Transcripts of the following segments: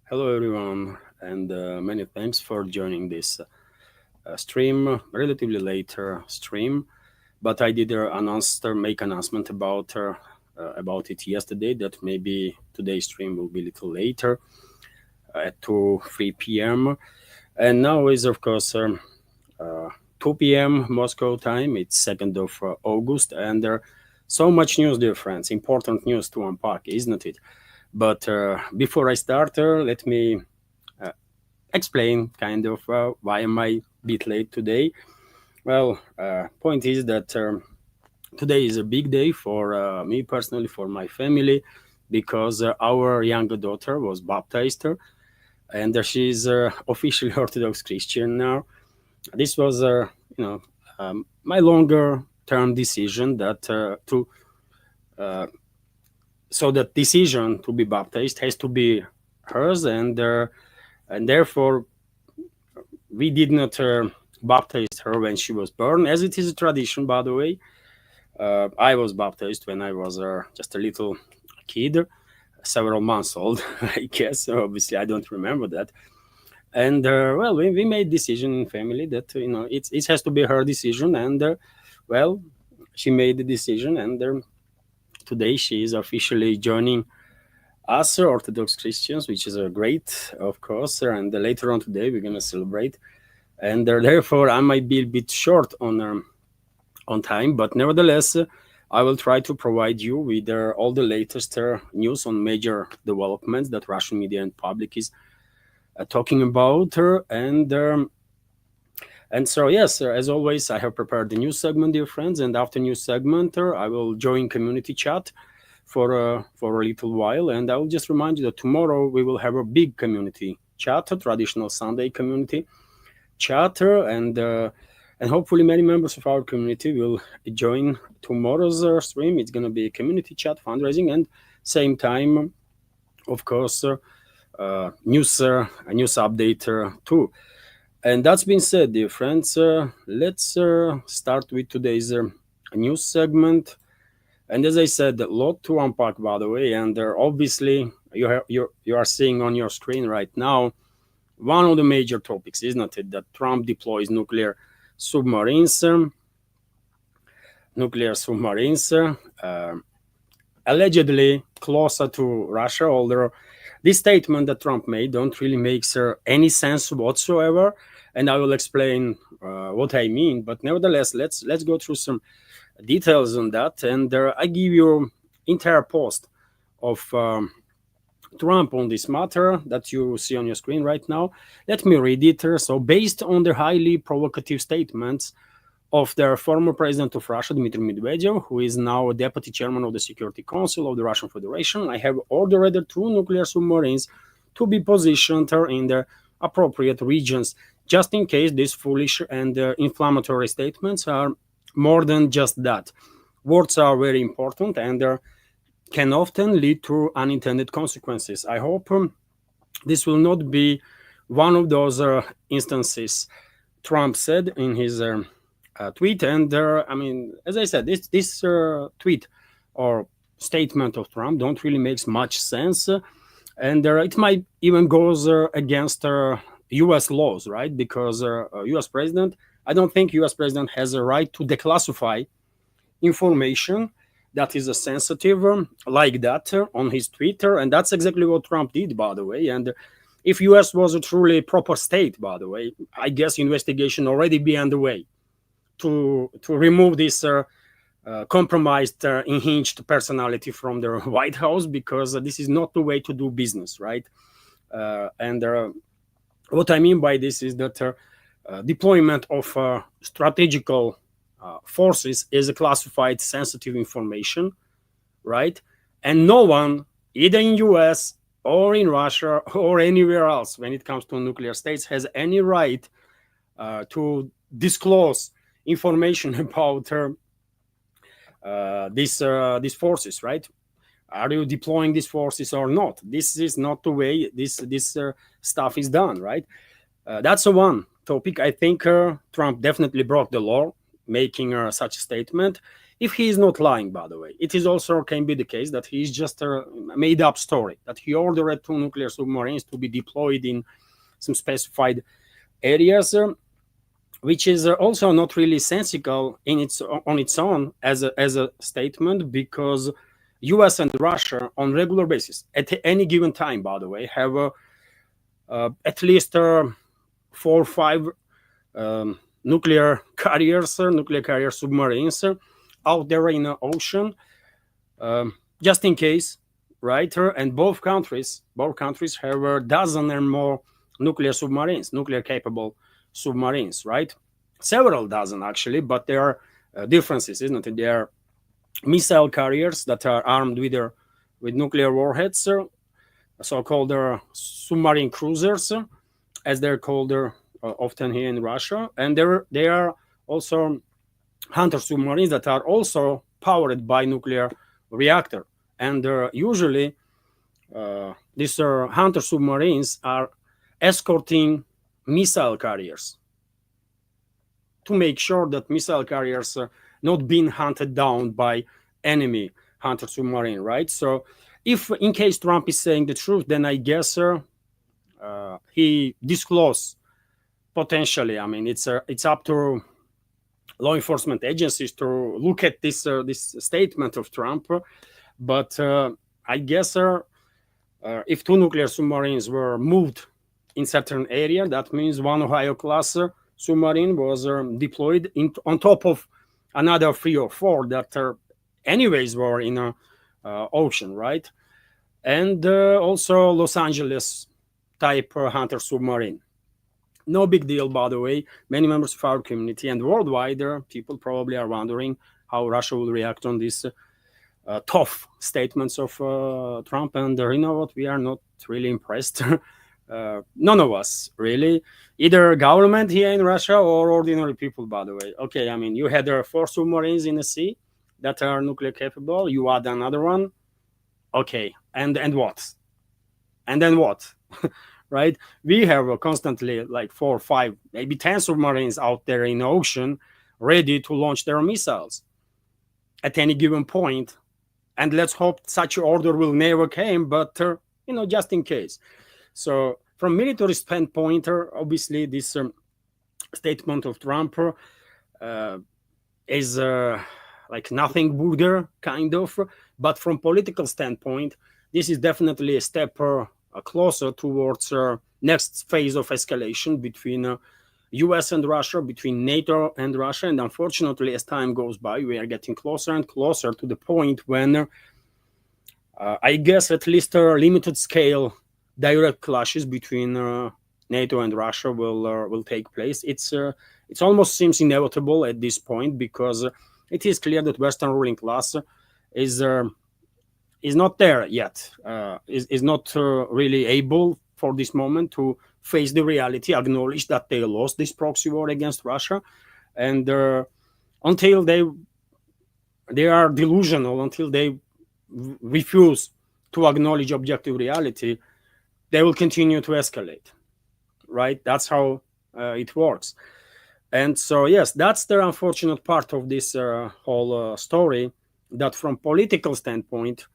Hello, everyone, and many thanks for joining this stream, relatively later stream. But I did make announcement about it yesterday. That maybe today's stream will be a little later at 3 p.m. And now is of course 2 p.m. Moscow time. It's 2nd of August, and so much news, dear friends. Important news to unpack, isn't it? But before I start, let me explain kind of why am I a bit late today. Well, point is that today is a big day for me personally, for my family, because our younger daughter was baptized, and she's officially Orthodox Christian now. This was, my longer term decision that to so that decision to be baptized has to be hers, and therefore we did not baptize her when she was born, as it is a tradition, by the way. I was baptized when I was just a little kid, several months old, I guess. Obviously, I don't remember that. And well, we made decision in family that it has to be her decision, and well, she made the decision, and today she is officially joining us Orthodox Christians, which is great, of course. And later on today we're gonna celebrate, and therefore I might be a bit short on time, but nevertheless, I will try to provide you with all the latest news on major developments that Russian media and public is talking about. And so, yes, as always, I have prepared the news segment, dear friends, and after news segment, I will join community chat for a little while, and I will just remind you that tomorrow we will have a big community chat, a traditional Sunday community chat, and hopefully many members of our community will join tomorrow's stream. It's going to be a community chat, fundraising, and same time, of course, news update too. And that's been said, dear friends, let's start with today's news segment. And as I said, a lot to unpack, by the way, and obviously you are seeing on your screen right now one of the major topics, isn't it, that Trump deploys nuclear submarines, allegedly closer to Russia, although this statement that Trump made don't really make any sense whatsoever, and I will explain what I mean. But nevertheless, let's go through some details on that, and I give you entire post of Trump on this matter that you see on your screen right now. Let me read it. So, based on the highly provocative statements of their former president of Russia, Dmitry Medvedev, who is now a deputy chairman of the Security Council of the Russian Federation, I have ordered the 2 nuclear submarines to be positioned in the appropriate regions, just in case these foolish and inflammatory statements are more than just that. Words are very important and can often lead to unintended consequences. I hope this will not be one of those instances, Trump said in his tweet. And I mean, as I said, this tweet or statement of Trump don't really makes much sense, and it might even goes against U.S. laws, right? Because U.S. president, I don't think U.S. president has a right to declassify information that is sensitive like that on his Twitter, and that's exactly what Trump did, by the way. And if U.S. was a truly proper state, by the way, I guess investigation already be underway to remove this compromised, unhinged personality from the White House, because this is not the way to do business, right? And what I mean by this is that deployment of strategical forces is a classified sensitive information, right? And no one, either in US or in Russia or anywhere else, when it comes to nuclear states, has any right to disclose information about these forces, right? Are you deploying these forces or not? This is not the way this stuff is done, right? That's one topic. I think Trump definitely broke the law making such a statement. if he is not lying, by the way. It is also can be the case that he is just a made up story, that he ordered 2 nuclear submarines to be deployed in some specified areas, which is also not really sensical on its own as a statement, because US and Russia on regular basis at any given time, by the way, have at least 4 or 5 nuclear carrier submarines out there in the ocean, just in case, right? And both countries have a dozen or more nuclear submarines, nuclear capable submarines, right? Several dozen actually, but there are differences, isn't it? There are missile carriers that are armed with nuclear warheads, so-called submarine cruisers, as they're called often here in Russia, and there are also hunter submarines that are also powered by nuclear reactor, and usually these hunter submarines are escorting missile carriers to make sure that missile carriers are not being hunted down by enemy hunter submarine, right? So if in case Trump is saying the truth, then I guess he disclosed potentially. I mean, it's up to law enforcement agencies to look at this statement of Trump, but I guess if 2 nuclear submarines were moved in certain area, that means 1 Ohio class submarine was deployed on top of another 3 or 4 that anyways were in a ocean, right? And also Los Angeles type hunter submarine. No big deal, by the way. Many members of our community and worldwide, people probably are wondering how Russia will react on these tough statements of Trump. And you know what? We are not really impressed. None of us, really. Either government here in Russia or ordinary people, by the way. Okay, I mean, you had 4 submarines in the sea that are nuclear capable. You add another one. Okay, and what? And then what? Right? We have constantly like 4, 5, maybe 10 submarines out there in the ocean ready to launch their missiles at any given point. And let's hope such an order will never come, but, just in case. So from military standpoint, obviously this statement of Trump is like nothing burger, kind of. But from political standpoint, this is definitely a step closer towards next phase of escalation between US and Russia, between NATO and Russia. And unfortunately, as time goes by, we are getting closer and closer to the point when I guess at least a limited scale direct clashes between NATO and Russia will take place. It almost seems inevitable at this point, because it is clear that Western ruling class is not there yet, is not really able for this moment to face the reality, acknowledge that they lost this proxy war against Russia, and until they are delusional, until they refuse to acknowledge objective reality, they will continue to escalate, right? That's how it works. And so, yes, that's the unfortunate part of this whole story, that from political standpoint,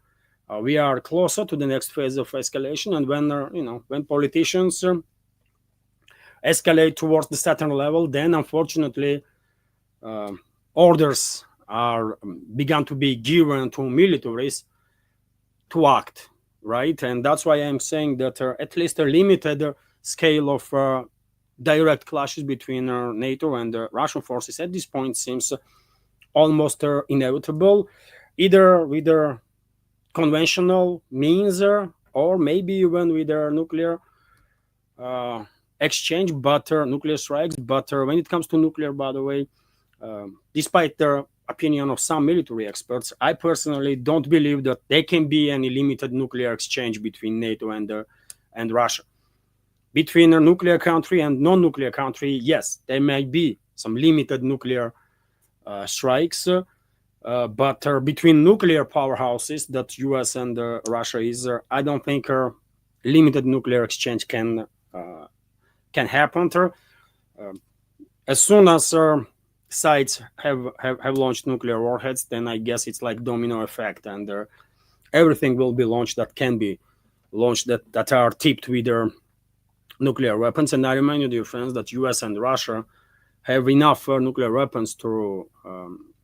we are closer to the next phase of escalation. And when politicians escalate towards the certain level, then unfortunately orders are begun to be given to militaries to act, right? And that's why I'm saying that at least a limited scale of direct clashes between NATO and Russian forces at this point seems almost inevitable, either with conventional means or maybe even with nuclear exchange, but nuclear strikes. But when it comes to nuclear, by the way, despite the opinion of some military experts, I personally don't believe that there can be any limited nuclear exchange between NATO and Russia. Between a nuclear country and non-nuclear country, yes, there may be some limited nuclear strikes, but between nuclear powerhouses that US and Russia is, I don't think limited nuclear exchange can happen. As soon as sides have launched nuclear warheads, then I guess it's like domino effect, and everything will be launched that can be launched that are tipped with their nuclear weapons. And I remind you, dear friends, that US and Russia have enough nuclear weapons to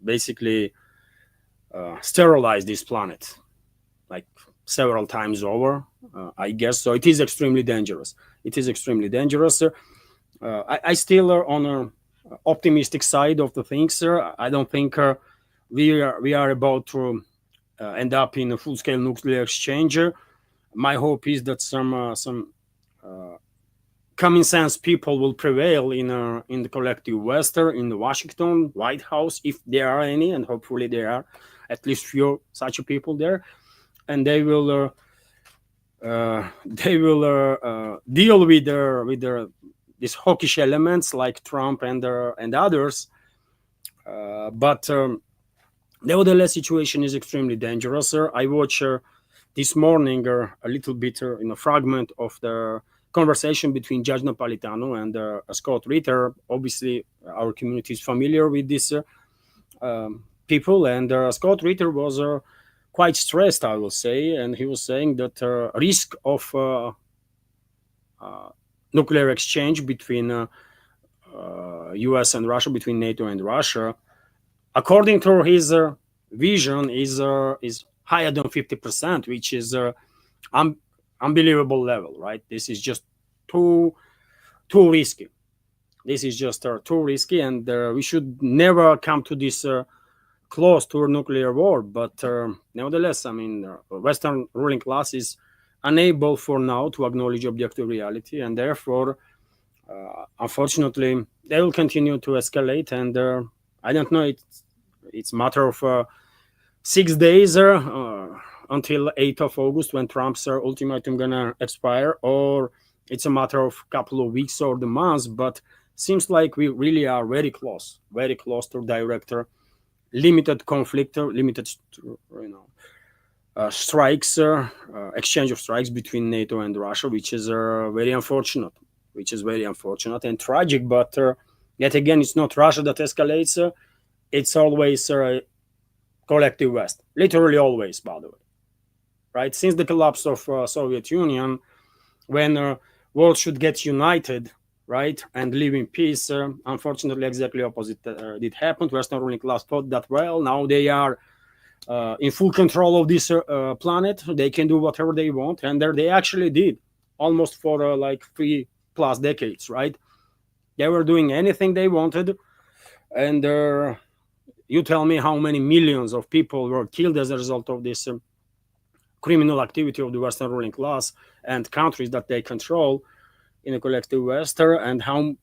basically sterilize this planet, like several times over, I guess. So it is extremely dangerous. It is extremely dangerous. I still are on an optimistic side of the things. I don't think we are about to end up in a full-scale nuclear exchange. My hope is that some common sense people will prevail in the collective West, in the Washington White House, if there are any, and hopefully there are at least few such people there, and they will deal with these hawkish elements like Trump and others. But nevertheless, situation is extremely dangerous. I watched this morning a little bit in a fragment of the conversation between Judge Napolitano and Scott Ritter. Obviously, our community is familiar with these people, and Scott Ritter was quite stressed, I will say, and he was saying that risk of nuclear exchange between US and Russia, between NATO and Russia, according to his vision, is higher than 50%, which is unbelievable level, right? This is just too risky. This is just too risky, and we should never come to this close to a nuclear war. But nevertheless, I mean, Western ruling class is unable for now to acknowledge objective reality, and therefore, unfortunately, they will continue to escalate. And I don't know, it's a matter of 6 days until 8th of August, when Trump's ultimatum gonna expire, or it's a matter of a couple of weeks or the months. But seems like we really are very close to direct limited conflict, limited strikes, exchange of strikes between NATO and Russia, which is very unfortunate, and tragic. But yet again, it's not Russia that escalates. It's always collective West, literally always, by the way, right? Since the collapse of Soviet Union, when world should get united, right, and live in peace, unfortunately, exactly opposite did happen. Western ruling class thought that, well, now they are in full control of this planet. They can do whatever they want, and they actually did, almost for like 3+ decades, right? They were doing anything they wanted, and you tell me how many millions of people were killed as a result of this criminal activity of the Western ruling class and countries that they control in the collective West, and how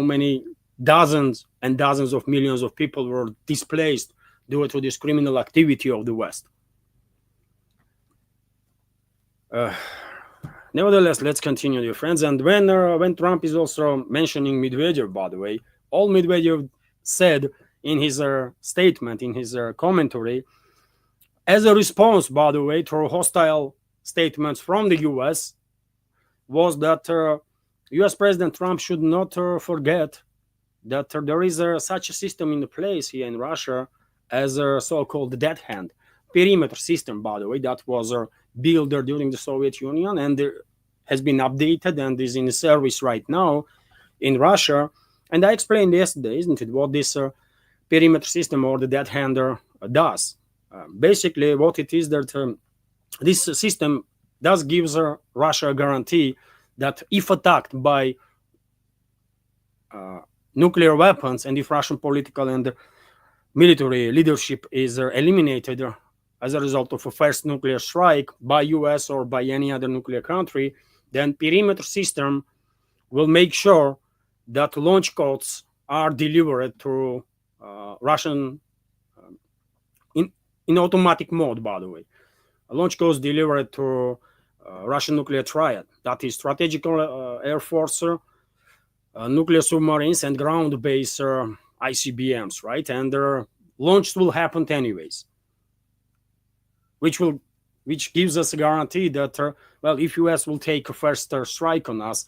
many dozens and dozens of millions of people were displaced due to this criminal activity of the West. Nevertheless, let's continue, dear friends. And when Trump is also mentioning Medvedev, by the way, all Medvedev said in his statement, in his commentary, as a response, by the way, to hostile statements from the US, was that US President Trump should not forget that there is such a system in place here in Russia as a so-called dead hand perimeter system, by the way, that was built during the Soviet Union and has been updated and is in service right now in Russia. And I explained yesterday, isn't it, what this perimeter system or the dead hander does. Basically, what it is that this system does gives Russia a guarantee that if attacked by nuclear weapons, and if Russian political and military leadership is eliminated as a result of a first nuclear strike by US or by any other nuclear country, then perimeter system will make sure that launch codes are delivered to Russian in automatic mode, by the way. Launch codes delivered to Russian nuclear triad, that is strategical air force, nuclear submarines, and ground-based ICBMs, right? And their launch will happen anyways, which gives us a guarantee that, well, if US will take a first strike on us,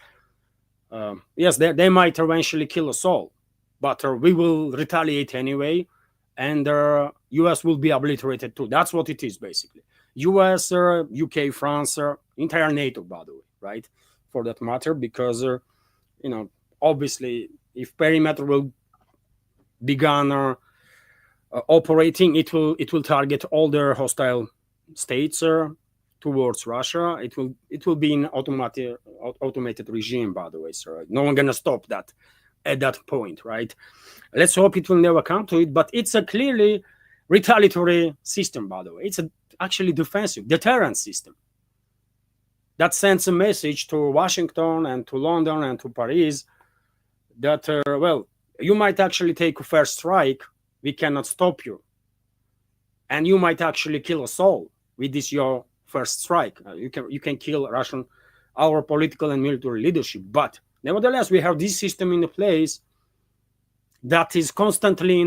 yes, they might eventually kill us all. but we will retaliate anyway, and US will be obliterated too. That's what it is, basically. US, UK, France, entire NATO, by the way, right? For that matter, because, obviously, if perimeter will begin operating, it will target all the hostile states towards Russia. It will be an automated regime, by the way, so no one gonna stop that at that point, right? Let's hope it will never come to it, but it's a clearly retaliatory system, by the way. It's actually defensive, deterrent system that sends a message to Washington and to London and to Paris that, well, you might actually take a first strike, we cannot stop you, and you might actually kill us all with this your first strike. You can kill our political and military leadership, but nevertheless, we have this system in place that is constantly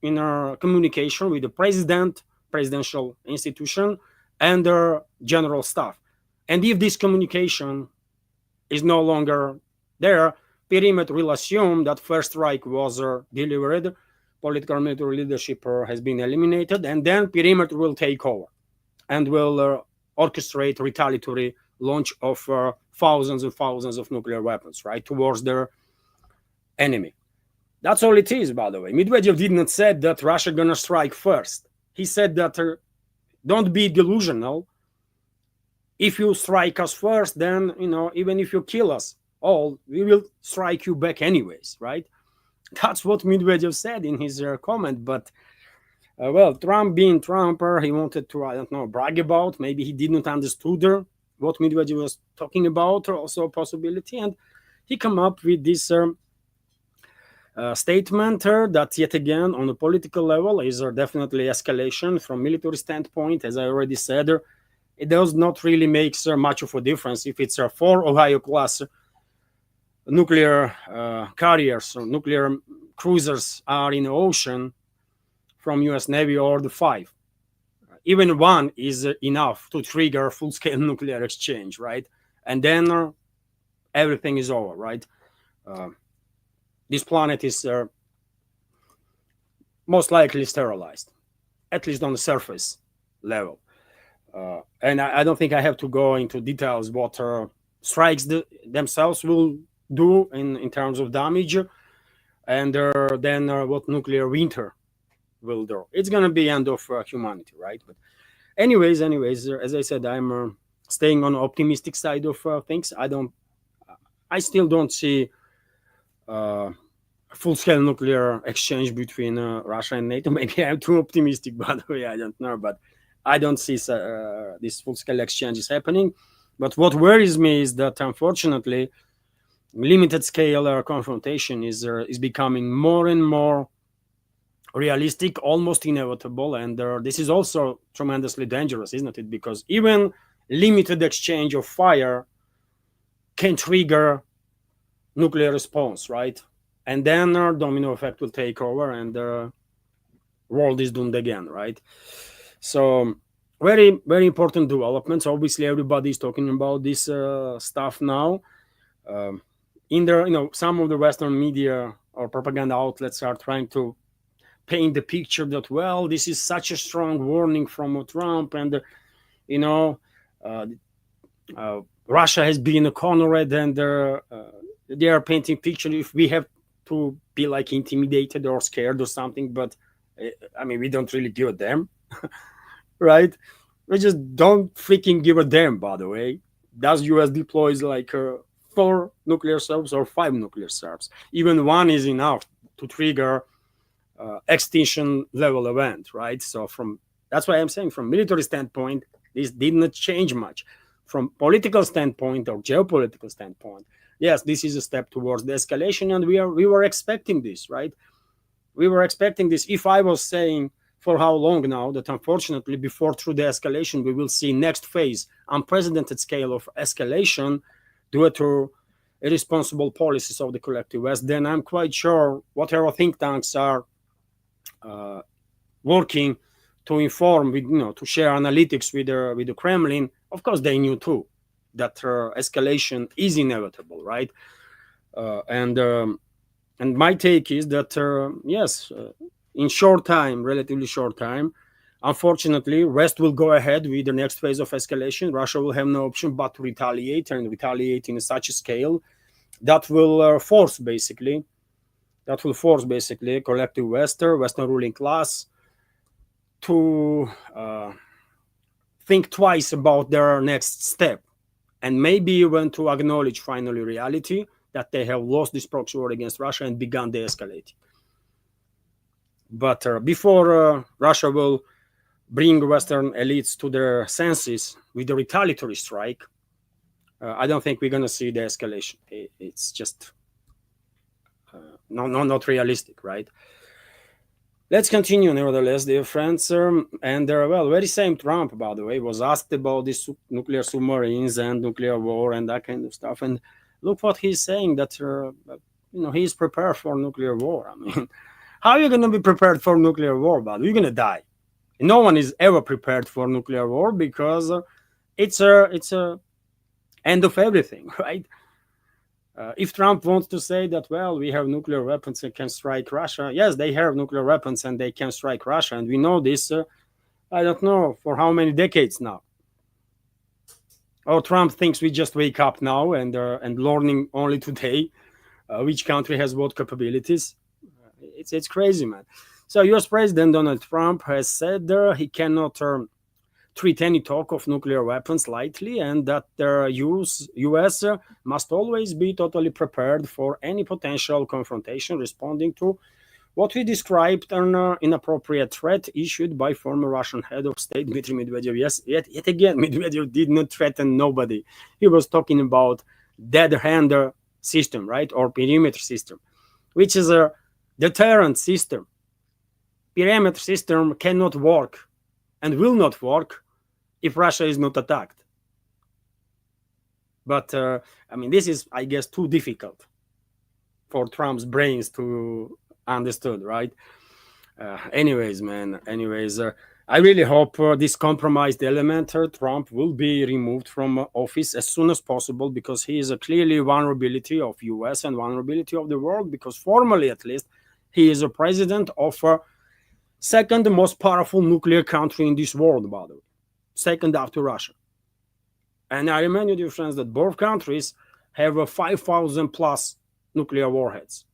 in a communication with the presidential institution, and their general staff. And if this communication is no longer there, perimeter will assume that first strike was delivered, political and military leadership has been eliminated, and then perimeter will take over and will orchestrate retaliatory launch of thousands and thousands of nuclear weapons, right, towards their enemy. That's all it is, by the way. Medvedev did not say that Russia gonna strike first. He said that don't be delusional. If you strike us first, then, even if you kill us all, we will strike you back anyways, right? That's what Medvedev said in his comment. But, well, Trump being Trump, he wanted to, I don't know, brag about. Maybe he didn't understand what Medvedev was talking about, also a possibility. And he come up with this statement that, yet again, on the political level, is definitely escalation. From military standpoint, as I already said, it does not really make much of a difference if it's 4 Ohio-class nuclear carriers or nuclear cruisers are in the ocean from U.S. Navy, or the 5. Even one is enough to trigger full-scale nuclear exchange, right? And then everything is over, right? This planet is most likely sterilized, at least on the surface level. And I don't think I have to go into details what strikes themselves will do in terms of damage, and then what nuclear winter will do. It's going to be end of humanity, right? But anyways, as I said, I'm staying on the optimistic side of things. I still don't see full-scale nuclear exchange between Russia and NATO. Maybe I'm too optimistic, by the way, I don't know, but I don't see this full-scale exchange is happening. But what worries me is that, unfortunately, limited-scale confrontation is becoming more and more realistic, almost inevitable, and this is also tremendously dangerous, isn't it? Because even limited exchange of fire can trigger nuclear response, right? And then domino effect will take over, and the world is doomed again, right? So very, very important developments. Obviously, everybody is talking about this stuff now. In there, some of the Western media or propaganda outlets are trying to paint the picture that, well, this is such a strong warning from Trump, and Russia has been cornered, and they are painting picture if we have to be like intimidated or scared or something. But we don't really give a damn. Right? We just don't freaking give a damn, by the way. Does US deploys like 4 nuclear subs or 5 nuclear subs? Even one is enough to trigger extinction level event, right? So that's why I'm saying, from military standpoint, this did not change much. From political standpoint or geopolitical standpoint, yes, this is a step towards the escalation, and we were expecting this, right? We were expecting this. If I was saying for how long now that, unfortunately, before through the escalation, we will see next phase, unprecedented scale of escalation due to irresponsible policies of the collective West, then I'm quite sure whatever think tanks are working to inform, to share analytics with the Kremlin, of course they knew too that escalation is inevitable, right? And And my take is that, yes, in short time, relatively short time, unfortunately, West will go ahead with the next phase of escalation. Russia will have no option but to retaliate, and retaliate in such a scale that will force basically collective Western ruling class to think twice about their next step, and maybe even to acknowledge finally reality that they have lost this proxy war against Russia and begun the escalate. But before Russia will bring Western elites to their senses with the retaliatory strike, I don't think we're going to see the escalation. It's just not realistic, right? Let's continue, nevertheless, dear friends. And very same Trump, by the way, was asked about these nuclear submarines and nuclear war and that kind of stuff. And look what he's saying, that he's prepared for nuclear war. I mean, how are you going to be prepared for nuclear war, but you're going to die? No one is ever prepared for nuclear war because it's a end of everything, right? If Trump wants to say that, well, we have nuclear weapons and can strike Russia, yes, they have nuclear weapons and they can strike Russia, and we know this. I don't know for how many decades now. Or Trump thinks we just wake up now and learning only today which country has what capabilities. It's crazy, man. So U.S. President Donald Trump has said he cannot treat any talk of nuclear weapons lightly, and that the U.S. Must always be totally prepared for any potential confrontation, responding to what we described an inappropriate threat issued by former Russian head of state Dmitry Medvedev. Yes, yet again, Medvedev did not threaten nobody. He was talking about dead-hand system, right, or perimeter system, which is a deterrent system. Perimeter system cannot work and will not work if Russia is not attacked. But I mean, this is, I guess, too difficult for Trump's brains to understood, right? Anyways, I really hope this compromised element, Trump, will be removed from office as soon as possible, because he is a clearly vulnerability of US and vulnerability of the world, because formally, at least, he is a president of a second most powerful nuclear country in this world, by the way, second after Russia. And I remind you, dear friends, that both countries have a 5,000 plus nuclear warheads,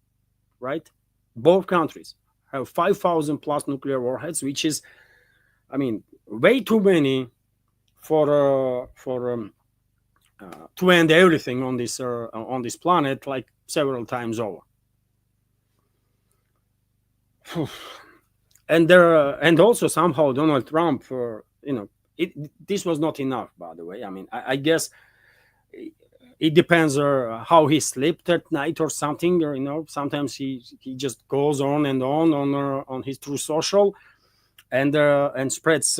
right? Both countries have 5,000 plus nuclear warheads, which is, I mean, way too many to end everything on this planet, like several times over. And also somehow Donald Trump, this was not enough, by the way. I mean, I guess it depends how he slept at night or something, or sometimes he just goes on and on his True Social and spreads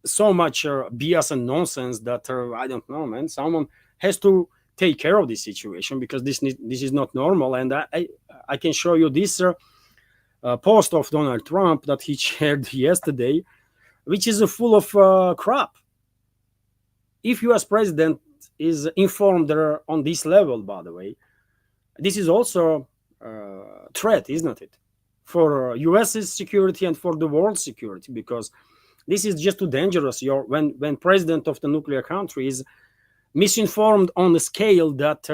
so much BS and nonsense that I don't know, man. Someone has to take care of this situation, because this is not normal. And I can show you this post of Donald Trump that he shared yesterday, which is full of crap. If U.S. president is informed on this level, by the way, this is also a threat, isn't it, for U.S.'s security and for the world's security, because this is just too dangerous. When president of the nuclear country is misinformed on a scale that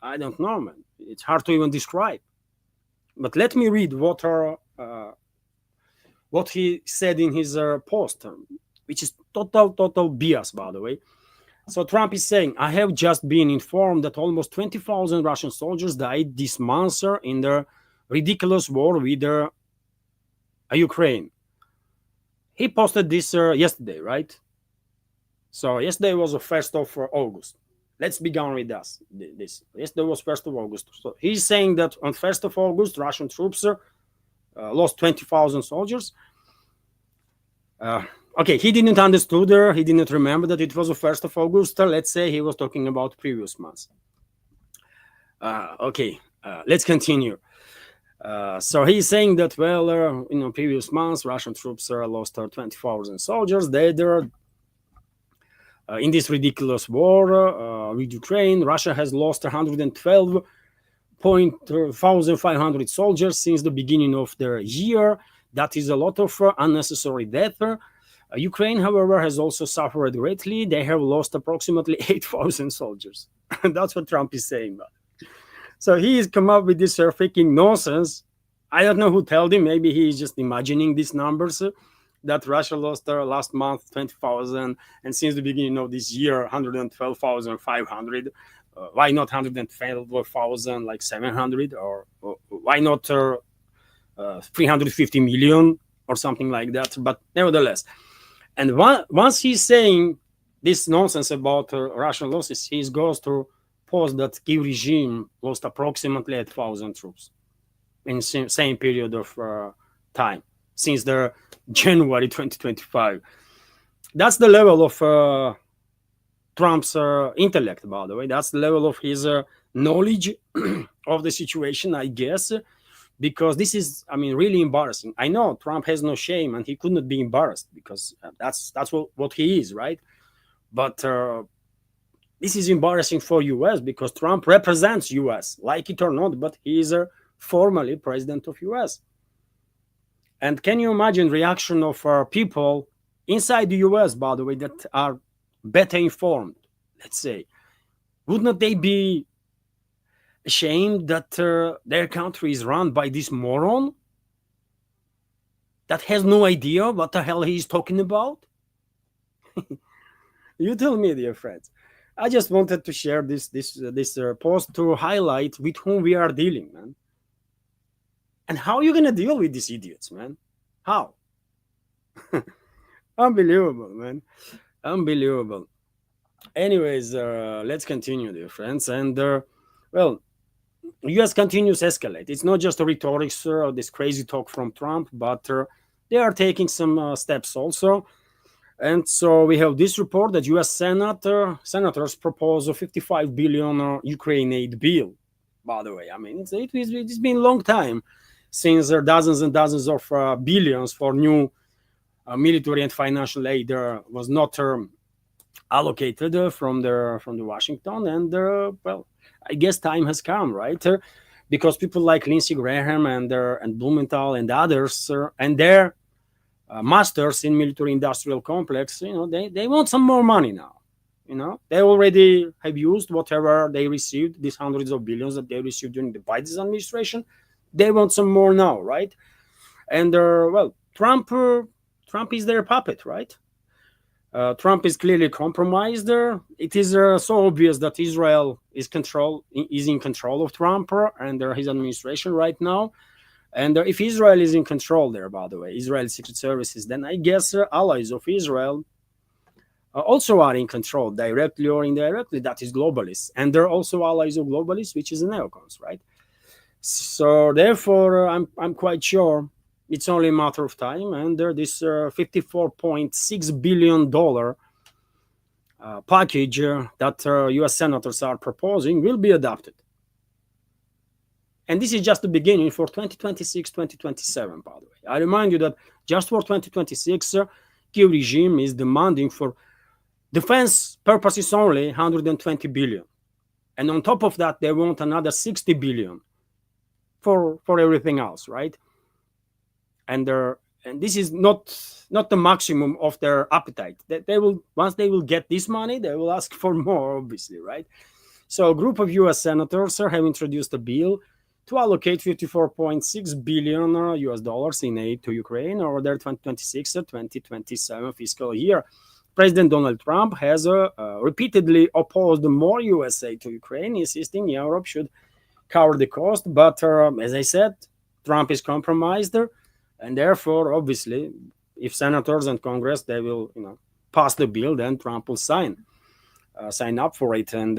I don't know, man. It's hard to even describe. But let me read what he said in his post, which is total BS, by the way. So Trump is saying, I have just been informed that almost 20,000 Russian soldiers died this month in the ridiculous war with Ukraine. He posted this yesterday, right? So yesterday was the 1st of August. Let's begin with this. Yesterday was 1st of August. So he's saying that on 1st of August, Russian troops lost 20,000 soldiers. Okay, he didn't understand. He didn't remember that it was the 1st of August. Let's say he was talking about previous months. Let's continue. So he's saying that, well, previous months, Russian troops lost 20,000 soldiers. They're in this ridiculous war with Ukraine. Russia has lost 112 1,500 soldiers since the beginning of the year. That is a lot of unnecessary death. Ukraine, however, has also suffered greatly. They have lost approximately 8,000 soldiers. That's what Trump is saying. So he has come up with this freaking nonsense. I don't know who told him. Maybe he is just imagining these numbers that Russia lost last month 20,000, and since the beginning of this year 112,500. Why not 112,000, like 700, or why not 350 million or something like that? But nevertheless, and once he's saying this nonsense about Russian losses, he goes to post that Kiev regime lost approximately 8,000 troops in same period of time since the January 2025. That's the level of Trump's intellect, by the way. That's the level of his knowledge of the situation, I guess, because this is, I mean, really embarrassing. I know Trump has no shame and he could not be embarrassed because that's what he is, right? But this is embarrassing for US because Trump represents US, like it or not, but he is formally president of US. And can you imagine reaction of people inside the US, by the way, that are better informed, let's say? Would not they be ashamed that their country is run by this moron that has no idea what the hell he's talking about? You tell me, dear friends. I just wanted to share this post to highlight with whom we are dealing, man. And how are you going to deal with these idiots, man? How? Unbelievable, man. Unbelievable. Anyways, let's continue, dear friends. And, well, US continues escalate. It's not just a rhetoric or this crazy talk from Trump, but they are taking some steps also. And so we have this report that US senators propose a $55 billion Ukraine aid bill. By the way, I mean, it's been a long time since there are dozens and dozens of billions for new military and financial aid was not allocated from the Washington. And well, I guess time has come, right? Because people like Lindsey Graham and Blumenthal and others and their masters in military-industrial complex, you know, they want some more money now. You know, they already have used whatever they received, these hundreds of billions that they received during the Biden's administration. They want some more now, right? And well, Trump is their puppet, right? Trump is clearly compromised. It is so obvious that Israel is in control of Trump and his administration right now. And if Israel is in control there, by the way, Israel's secret services, then I guess allies of Israel also are in control, directly or indirectly. That is globalists. And they're also allies of globalists, which is the neocons, right? So therefore, I'm quite sure it's only a matter of time, and this $54.6 billion package that U.S. senators are proposing will be adopted. And this is just the beginning for 2026, 2027, by the way. I remind you that just for 2026, Kiev regime is demanding for defense purposes only 120 billion. And on top of that, they want another 60 billion for everything else, right? And this is not the maximum of their appetite. They will, once they will get this money, they will ask for more, obviously, right? So a group of US senators have introduced a bill to allocate 54.6 billion US dollars in aid to Ukraine over their 2026-2027 fiscal year. President Donald Trump has repeatedly opposed more US aid to Ukraine, insisting Europe should cover the cost. But as I said, Trump is compromised, and therefore, obviously, if senators and Congress they will, pass the bill, then Trump will sign up for it. And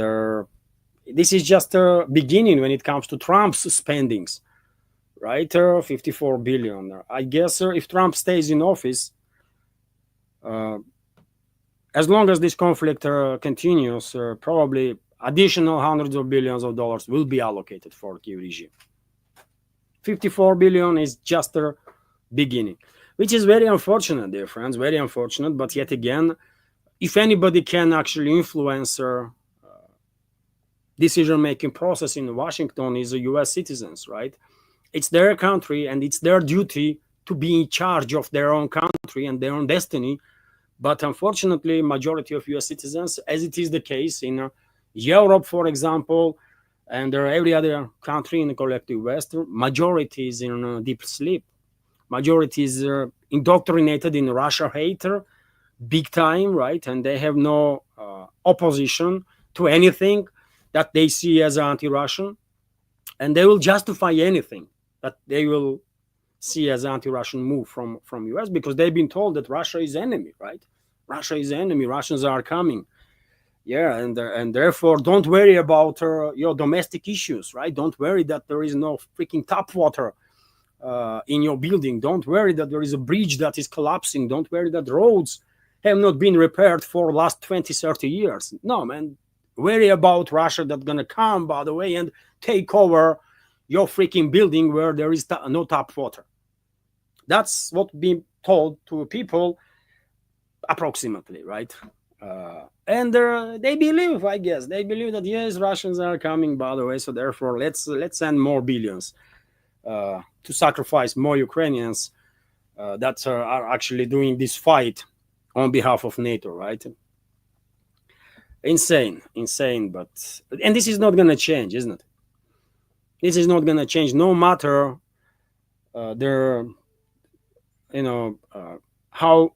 this is just a beginning when it comes to Trump's spendings, right? 54 billion. I guess if Trump stays in office, as long as this conflict continues, probably additional hundreds of billions of dollars will be allocated for Kiev regime. 54 billion is just a beginning, which is very unfortunate, dear friends, very unfortunate. But yet again, if anybody can actually influence the decision-making process in Washington is US citizens, right? It's their country and it's their duty to be in charge of their own country and their own destiny. But unfortunately, majority of US citizens, as it is the case in Europe, for example, and every other country in the collective West, majority is in deep sleep. Majority is indoctrinated in Russia hate, big time, right? And they have no opposition to anything that they see as anti-Russian, and they will justify anything that they will see as anti-Russian move from US, because they've been told that Russia is enemy, right? Russia is enemy. Russians are coming. Yeah, and therefore don't worry about your domestic issues, right? Don't worry that there is no freaking tap water in your building. Don't worry that there is a bridge that is collapsing. Don't worry that roads have not been repaired for the last 20, 30 years. No, man. Worry about Russia that's going to come, by the way, and take over your freaking building where there is no tap water. That's what being told to people approximately, right? And they believe, I guess, they believe that yes, Russians are coming, by the way, so therefore let's send more billions to sacrifice more Ukrainians that are actually doing this fight on behalf of NATO, right? Insane, but and this is not going to change, isn't it? This is not going to change, no matter their, how,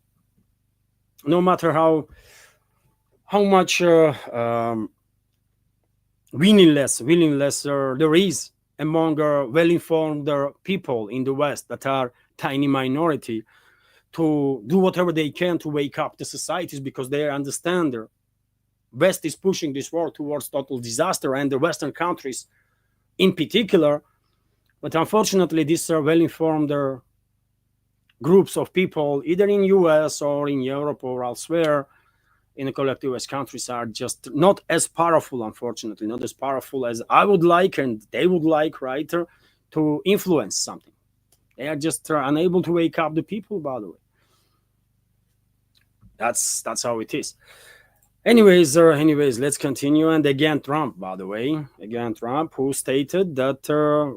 no matter how much willingness there is among well-informed people in the West that are tiny minority to do whatever they can to wake up the societies, because they understand the West is pushing this war towards total disaster, and the Western countries in particular. But unfortunately, these are well-informed groups of people, either in US or in Europe or elsewhere in the collective West countries, are just not as powerful, unfortunately, not as powerful as I would like and they would like, right, to influence something. They are just unable to wake up the people, by the way. That's how it is. Anyways, let's continue. And again, Trump, by the way, who stated that,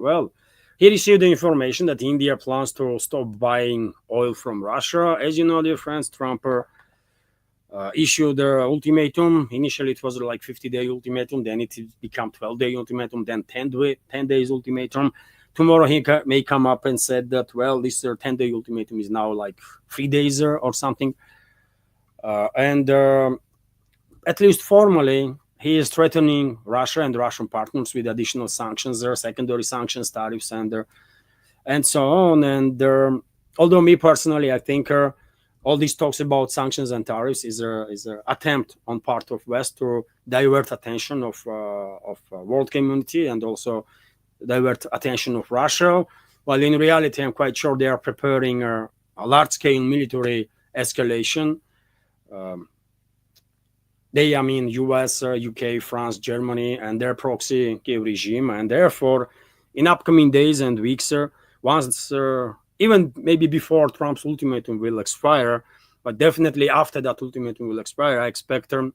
well, he received the information that India plans to stop buying oil from Russia. As you know, dear friends, Trump issued the ultimatum. Initially, it was like 50-day ultimatum. Then it became 12-day ultimatum. Then 10 days ultimatum. Tomorrow he may come up and said that, well, this 10-day ultimatum is now like 3 days or something. And at least formally, he is threatening Russia and Russian partners with additional sanctions, secondary sanctions, tariffs, and so on. And although me personally, I think all these talks about sanctions and tariffs is an attempt on part of West to divert attention of world community and also divert attention of Russia. While in reality, I'm quite sure they are preparing a large-scale military escalation. I mean, US, UK, France, Germany, and their proxy Kiev regime. And therefore, in upcoming days and weeks, once, even maybe before Trump's ultimatum will expire, but definitely after that ultimatum will expire, I expect to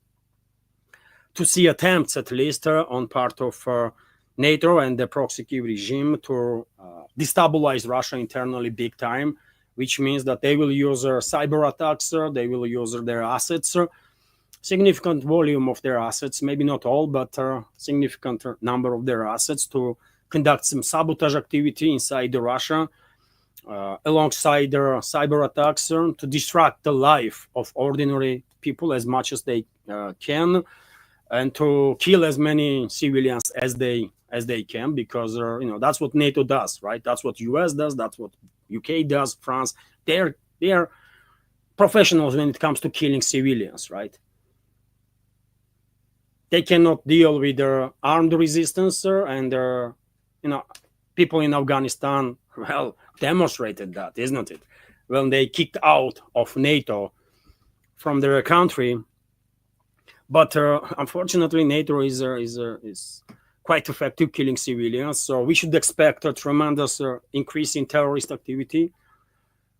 see attempts, at least, on part of NATO and the proxy Kiev regime to destabilize Russia internally big time, which means that they will use cyber attacks, they will use their assets, significant volume of their assets, maybe not all, but significant number of their assets, to conduct some sabotage activity inside Russia, alongside their cyber attacks, to distract the life of ordinary people as much as they can, and to kill as many civilians as they can, because that's what NATO does, right? That's what US does. That's what UK does. France, they're professionals when it comes to killing civilians, right? They cannot deal with their armed resistance, and people in Afghanistan, well, demonstrated that, isn't it? When they kicked out of NATO from their country. But unfortunately, NATO is quite effective killing civilians. So we should expect a tremendous increase in terrorist activity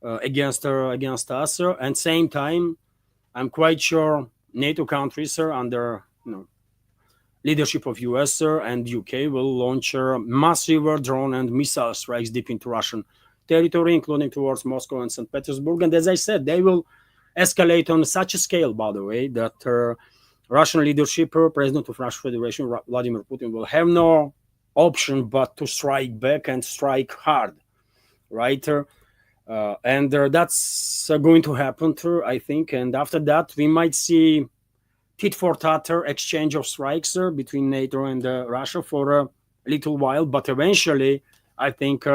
against us. And same time, I'm quite sure NATO countries are under leadership of US and UK will launch massive drone and missile strikes deep into Russian territory, including towards Moscow and St. Petersburg. And as I said, they will escalate on such a scale, by the way, that Russian leadership, President of Russian Federation, Vladimir Putin, will have no option but to strike back and strike hard, right? And that's going to happen, I think. And after that, we might see tit for tat exchange of strikes between NATO and Russia for a little while. But eventually, I think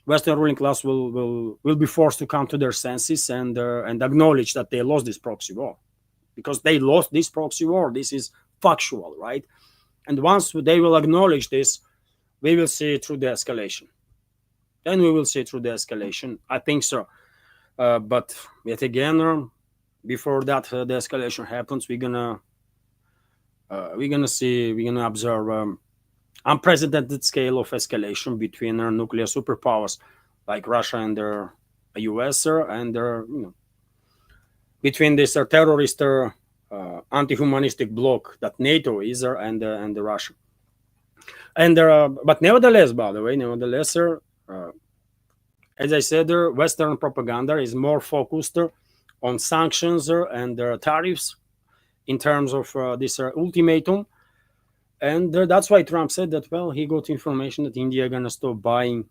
Western ruling class will be forced to come to their senses and acknowledge that they lost this proxy war. Because they lost this proxy war. This is factual, right? And once they will acknowledge this, we will see through the escalation. Then we will see through the escalation. I think so. But yet again, before that the escalation happens, we're gonna observe unprecedented scale of escalation between nuclear superpowers like Russia and the US and between this terrorist anti-humanistic bloc that NATO is and the Russia. And but nevertheless, by the way, as I said, Western propaganda is more focused on sanctions and tariffs in terms of this ultimatum. And that's why Trump said that, well, he got information that India is going to stop buying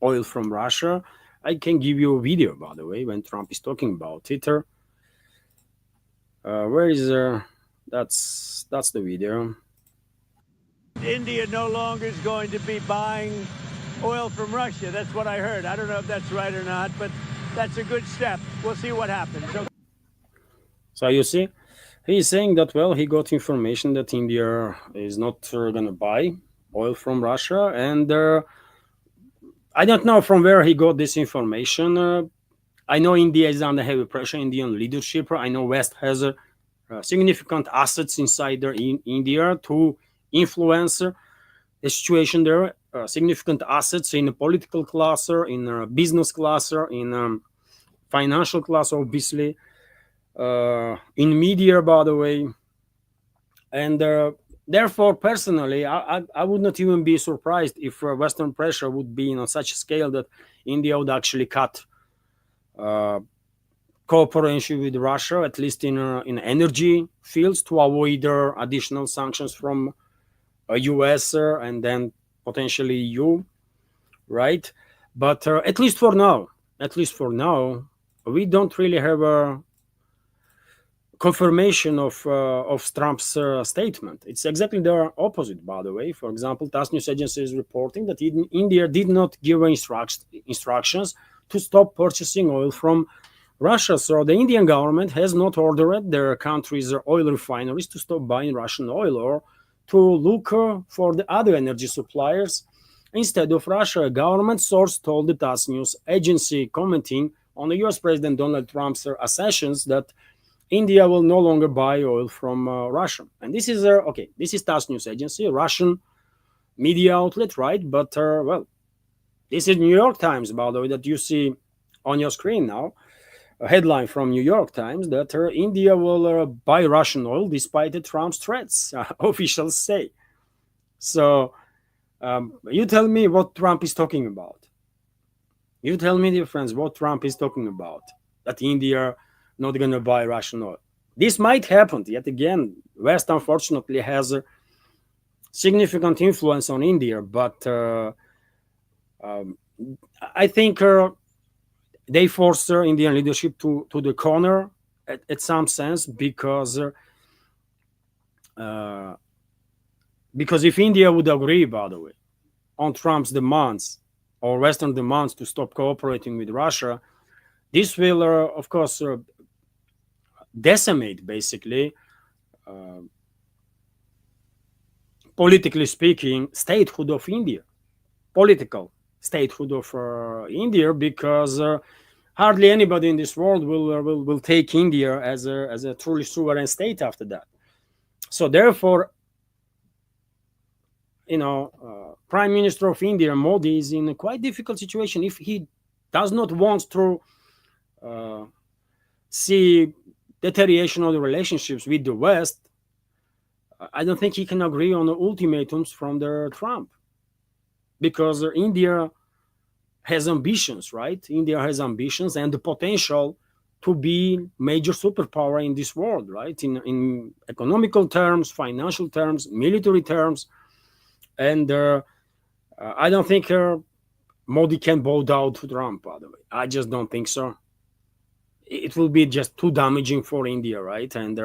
oil from Russia. I can give you a video, by the way, when Trump is talking about it. Where is that's the video. India no longer is going to be buying oil from Russia. That's what I heard. I don't know if that's right or not, but that's a good step. We'll see what happens. Okay. So you see, he's saying that, well, he got information that India is not going to buy oil from Russia. And I don't know from where he got this information. I know India is under heavy pressure, Indian leadership. I know West has significant assets inside in India to influence the situation there. Significant assets in the political class, in business class, in financial class, obviously, in media, by the way. And therefore, personally, I would not even be surprised if Western pressure would be on such a scale that India would actually cut cooperation with Russia, at least in energy fields, to avoid additional sanctions from US and then potentially EU, right? But at least for now, we don't really have a confirmation of Trump's statement. It's exactly the opposite, by the way. For example, TAS News Agency is reporting that India did not give instructions to stop purchasing oil from Russia. So the Indian government has not ordered their country's oil refineries to stop buying Russian oil or to look for the other energy suppliers instead of Russia. A government source told the TAS News Agency, commenting on the US President Donald Trump's assertions that India will no longer buy oil from Russia. And this is this is TAS News Agency, a Russian media outlet, right? But well, this is New York Times, by the way, that you see on your screen now. A headline from New York Times that India will buy Russian oil despite Trump's threats, officials say. So you tell me what Trump is talking about. You tell me, dear friends, what Trump is talking about. That India not going to buy Russian oil. This might happen. Yet again, West unfortunately has a significant influence on India, but I think they forced Indian leadership to the corner at some sense, because if India would agree, by the way, on Trump's demands or Western demands to stop cooperating with Russia, this will, of course, decimate, basically, politically speaking, statehood of India, political statehood of India, because hardly anybody in this world will take India as a truly sovereign state after that. So therefore, Prime Minister of India, Modi, is in a quite difficult situation. If he does not want to see deterioration of the relationships with the West, I don't think he can agree on the ultimatums from the Trump, because India has ambitions, right? India has ambitions and the potential to be major superpower in this world, right? In economical terms, financial terms, military terms, and I don't think Modi can bow down to Trump. By the way, I just don't think so. It will be just too damaging for India, right? And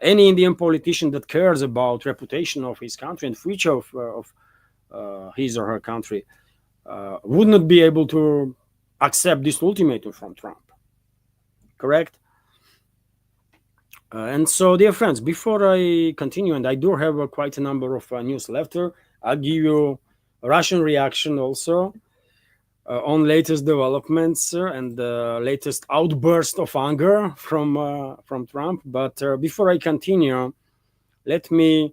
any Indian politician that cares about reputation of his country and future of his or her country would not be able to accept this ultimatum from Trump. Correct? And so, dear friends, before I continue, and I do have quite a number of news left, I'll give you a Russian reaction also on latest developments and the latest outburst of anger from Trump. But before I continue, let me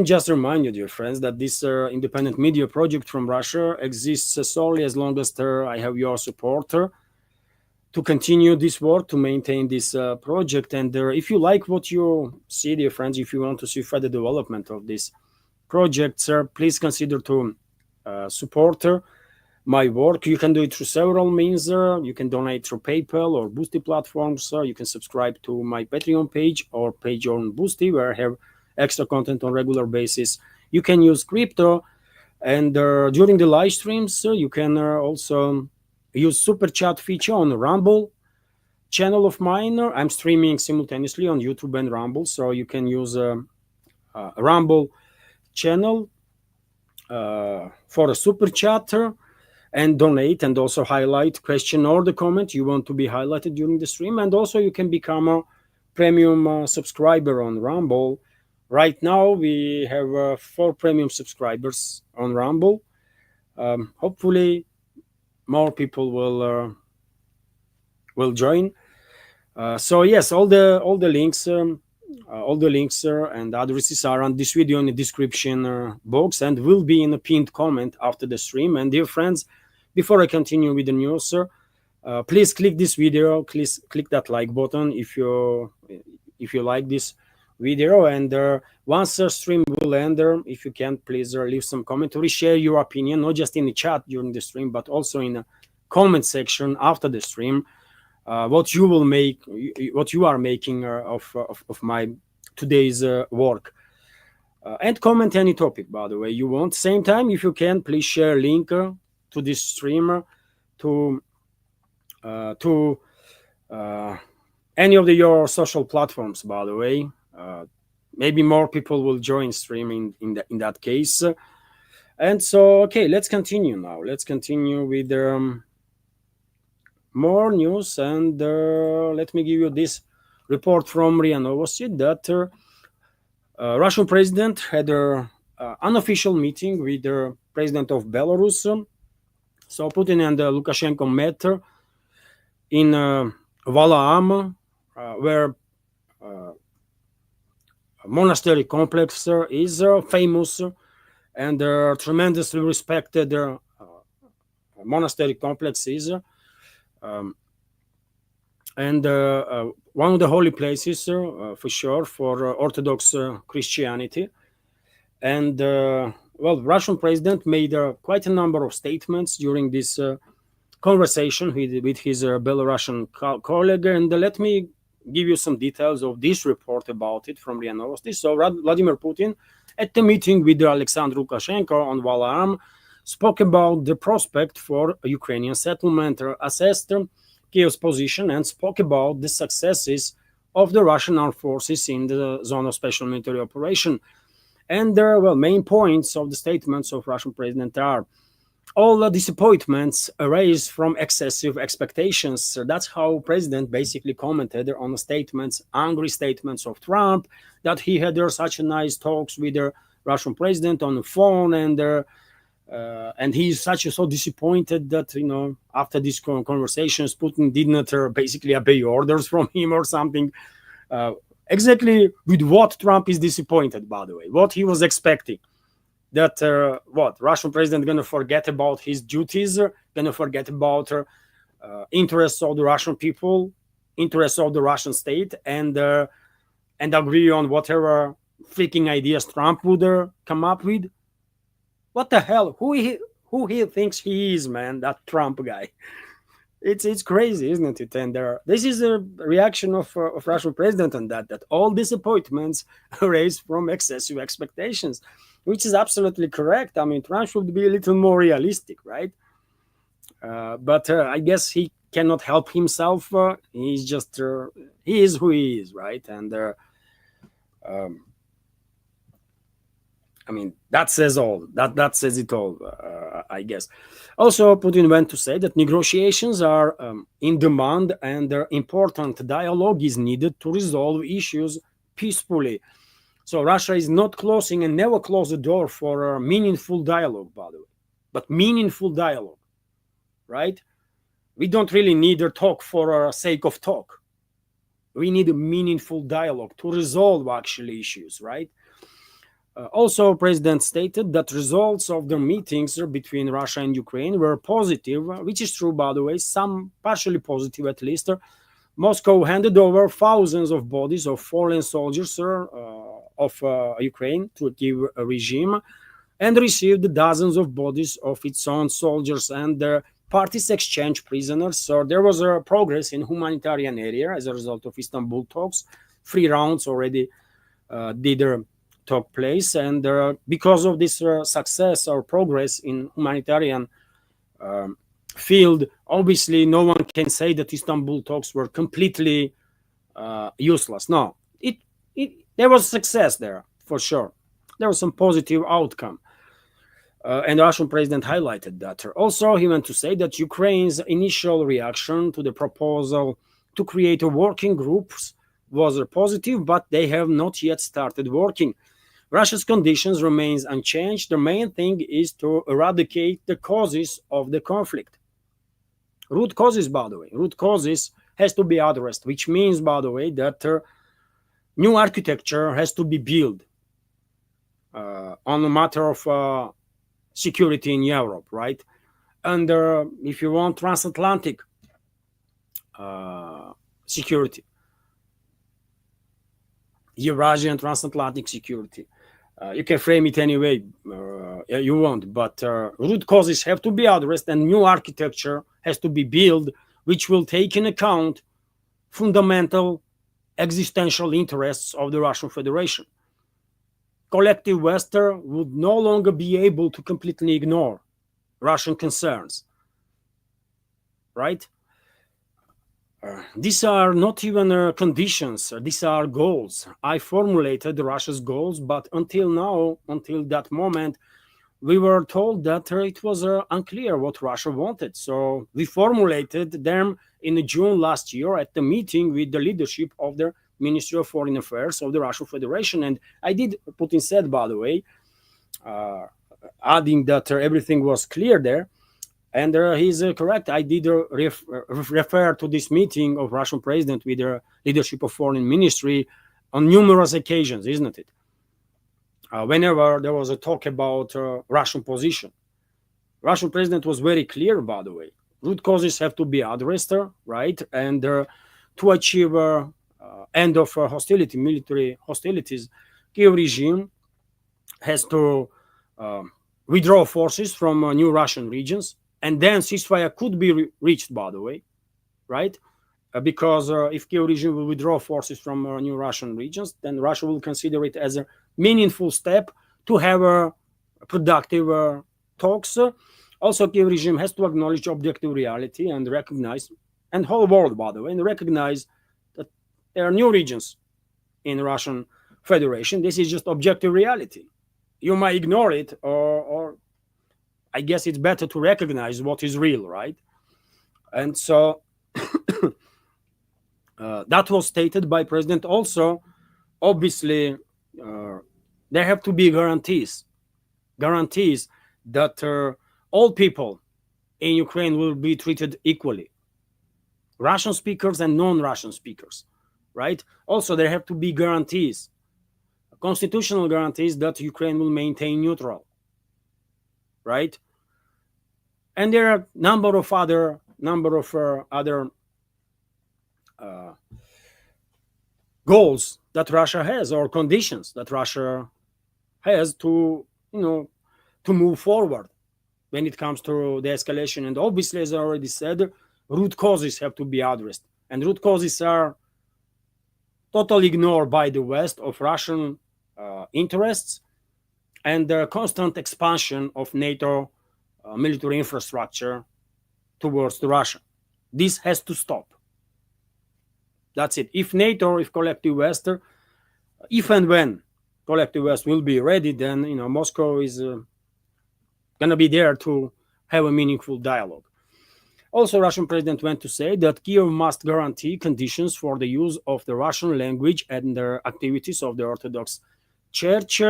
just remind you, dear friends, that this independent media project from Russia exists solely as long as I have your support to continue this work, to maintain this project. And if you like what you see, dear friends, if you want to see further development of this project, please consider to support my work. You can do it through several means. You can donate through PayPal or Boosty platforms. You can subscribe to my Patreon page or page on Boosty, where I have extra content on regular basis. You can use crypto, and during the live streams, you can also use super chat feature on Rumble channel of mine. I'm streaming simultaneously on YouTube and Rumble, so you can use Rumble channel for a super chatter and donate, and also highlight question or the comment you want to be highlighted during the stream. And also you can become a premium subscriber on Rumble. Right now we have 4 premium subscribers on Rumble. Hopefully more people will join. So yes, all the links and addresses are on this video in the description box and will be in a pinned comment after the stream. And dear friends, before I continue with the news, please click this video. Please click that like button if you like this video. And once the stream will end, if you can, please leave some commentary, share your opinion, not just in the chat during the stream, but also in the comment section after the stream. What you are making of my today's work, and comment any topic, by the way, you want. Same time, if you can, please share link to this stream to any of your social platforms, by the way. Maybe more people will join streaming in that case. And so, okay, let's continue now. Let's continue with more news, and let me give you this report from RIA Novosti that Russian president had an unofficial meeting with the president of Belarus. So Putin and Lukashenko met in Valaam, where a monastery complex is famous and tremendously respected monastery complex is. And one of the holy places for sure for Orthodox Christianity. And well, Russian president made quite a number of statements during this conversation with his Belarusian colleague. And let me give you some details of this report about it from RIA Novosti. So Vladimir Putin, at the meeting with Alexander Lukashenko on Valaam, spoke about the prospect for a Ukrainian settlement, assessed Kiev's position, and spoke about the successes of the Russian armed forces in the zone of special military operation. And well, main points of the statements of Russian president are all the disappointments arise from excessive expectations. That's how president basically commented on the statements, angry statements of Trump, that he had such a nice talks with the Russian president on the phone, and he's so disappointed that, you know, after these conversations, Putin did not basically obey orders from him or something. Exactly with what Trump is disappointed, by the way, what he was expecting. That what Russian president gonna forget about his duties, gonna forget about interests of the Russian people, interests of the Russian state, and agree on whatever freaking ideas Trump would come up with. What the hell? Who he thinks he is, man? That Trump guy. It's crazy, isn't it? And this is a reaction of Russian president on that all disappointments arise from excessive expectations, which is absolutely correct. I mean, Trump should be a little more realistic, right? But I guess he cannot help himself. He's just he is who he is, right? And I mean, that says all. That says it all, I guess. Also, Putin went to say that negotiations are in demand and important dialogue is needed to resolve issues peacefully. So Russia is not closing and never close the door for meaningful dialogue, by the way, but meaningful dialogue, right? We don't really need a talk for sake of talk. We need a meaningful dialogue to resolve actually issues, right? Also, President stated that results of the meetings between Russia and Ukraine were positive, which is true, by the way, some partially positive at least. Moscow handed over thousands of bodies of fallen soldiers of Ukraine to Kiev regime and received dozens of bodies of its own soldiers and parties exchanged prisoners. So there was a progress in humanitarian area as a result of Istanbul talks. 3 rounds already took place, and because of this success or progress in humanitarian field, obviously no one can say that Istanbul talks were completely useless. No, there was success there for sure. There was some positive outcome, and the Russian president highlighted that. Also, he went to say that Ukraine's initial reaction to the proposal to create a working groups was positive, but they have not yet started working. Russia's conditions remains unchanged. The main thing is to eradicate the causes of the conflict. Root causes, by the way, root causes has to be addressed, which means, by the way, that new architecture has to be built on the matter of security in Europe, right? And if you want transatlantic security, Eurasian transatlantic security. You can frame it any way you want, but root causes have to be addressed and new architecture has to be built, which will take in account fundamental existential interests of the Russian Federation. Collective Western would no longer be able to completely ignore Russian concerns, right? These are not even conditions, these are goals. I formulated Russia's goals, but until now, until that moment, we were told that it was unclear what Russia wanted. So we formulated them in June last year at the meeting with the leadership of the Ministry of Foreign Affairs of the Russian Federation. And I did, Putin said, by the way, adding that everything was clear there. And he's correct. I did refer to this meeting of Russian president with the leadership of foreign ministry on numerous occasions, isn't it? Whenever there was a talk about Russian position. Russian president was very clear, by the way. Root causes have to be addressed, right? And to achieve end of hostility, military hostilities, Kiev regime has to withdraw forces from new Russian regions. And then ceasefire could be reached, by the way, right? Because if Kiev regime will withdraw forces from new Russian regions, then Russia will consider it as a meaningful step to have productive talks. Also, Kiev regime has to acknowledge objective reality and recognize, and whole world, by the way, and recognize that there are new regions in Russian Federation. This is just objective reality. You might ignore it, or I guess it's better to recognize what is real, right? And so that was stated by President. Also, obviously, there have to be guarantees that all people in Ukraine will be treated equally, Russian speakers and non-Russian speakers, right? Also, there have to be guarantees, constitutional guarantees that Ukraine will maintain neutral, right? And there are a number of other goals that Russia has, or conditions that Russia has to, to move forward when it comes to the escalation. And obviously, as I already said, root causes have to be addressed. And root causes are totally ignored by the West of Russian interests and the constant expansion of NATO military infrastructure towards Russia. This has to stop. That's it. If NATO, if collective West, if and when collective West will be ready, then Moscow is gonna be there to have a meaningful dialogue. Also, Russian president went to say that Kiev must guarantee conditions for the use of the Russian language and the activities of the Orthodox Church.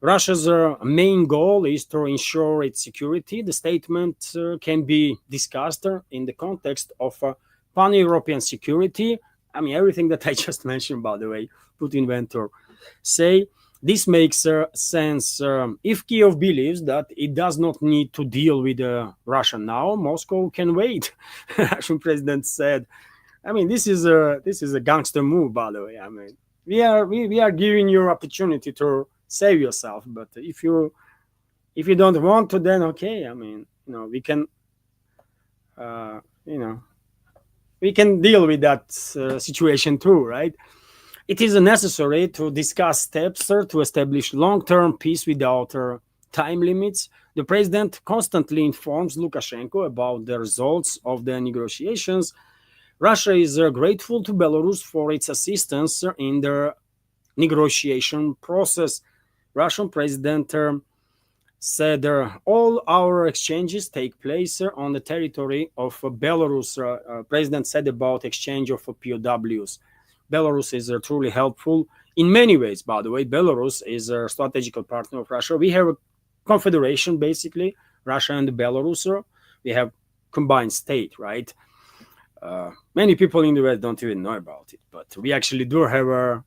Russia's main goal is to ensure its security. The statement can be discussed in the context of pan-European security. I mean, everything that I just mentioned, by the way, Putin went to say. This makes sense if Kiev believes that it does not need to deal with Russia now. Moscow can wait. Russian president said. I mean, this is a gangster move, by the way. I mean, we are giving you opportunity to save yourself, but if you don't want to, then okay. I mean, we can we can deal with that situation too, right? It is necessary to discuss steps to establish long-term peace without time limits. The president constantly informs Lukashenko about the results of the negotiations. Russia is grateful to Belarus for its assistance in the negotiation process. Russian president said all our exchanges take place on the territory of Belarus. President said about exchange of POWs. Belarus is truly helpful in many ways, by the way. Belarus is a strategical partner of Russia. We have a confederation, basically, Russia and Belarus. We have combined state, right? Many people in the West don't even know about it, but we actually do have a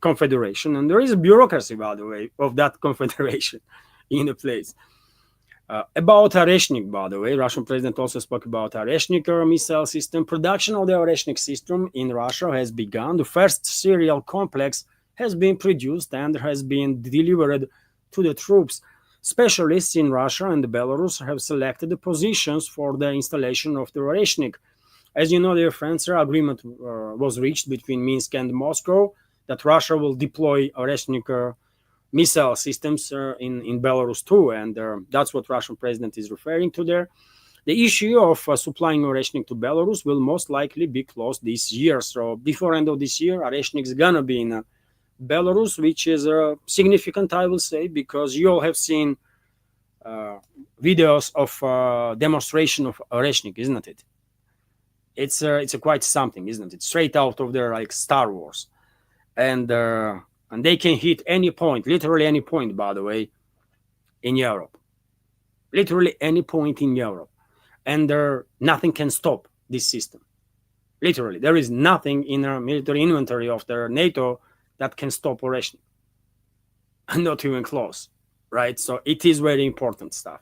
confederation, and there is a bureaucracy, by the way, of that confederation in the place. About Oreshnik, by the way, Russian president also spoke about Oreshnik missile system. Production of the Oreshnik system in Russia has begun. The first serial complex has been produced and has been delivered to the troops. Specialists in Russia and Belarus have selected the positions for the installation of the Oreshnik. As you know, dear friends, agreement was reached between Minsk and Moscow that Russia will deploy Oreshnik missile systems in Belarus too, and that's what Russian president is referring to there. The issue of supplying Oreshnik to Belarus will most likely be closed this year. So before end of this year, Oreshnik is gonna be in Belarus, which is significant, I will say, because you all have seen videos of demonstration of Oreshnik, isn't it? It's a quite something, isn't it? Straight out of their like Star Wars, and they can hit any point, literally any point, by the way, in Europe. Literally any point in Europe. And nothing can stop this system. Literally, there is nothing in our military inventory of the NATO that can stop Oreshnik. Not even close, right? So it is very important stuff.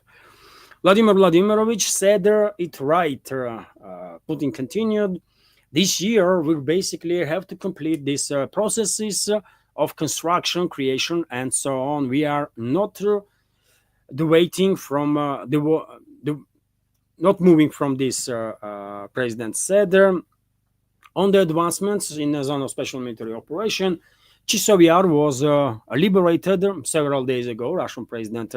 Vladimir Vladimirovich said it right. Putin continued. This year, we basically have to complete these processes of construction, creation, and so on. We are not waiting from not moving from this. President said on the advancements in the zone of special military operation. Chisovar was liberated several days ago. Russian president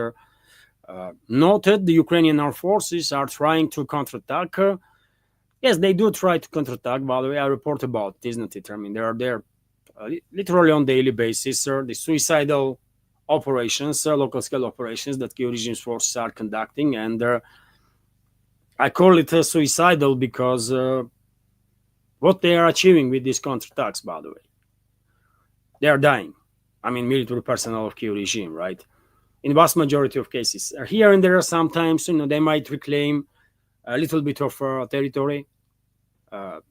noted the Ukrainian armed forces are trying to counterattack. Yes, they do try to counterattack. By the way, I report about it, isn't it? I mean, they are there literally on daily basis, the suicidal operations, local scale operations that Kiev regime's forces are conducting, and I call it suicidal because what they are achieving with these counterattacks, by the way, they are dying. I mean, military personnel of Kiev regime, right? In vast majority of cases, here and there, sometimes they might reclaim a little bit of territory.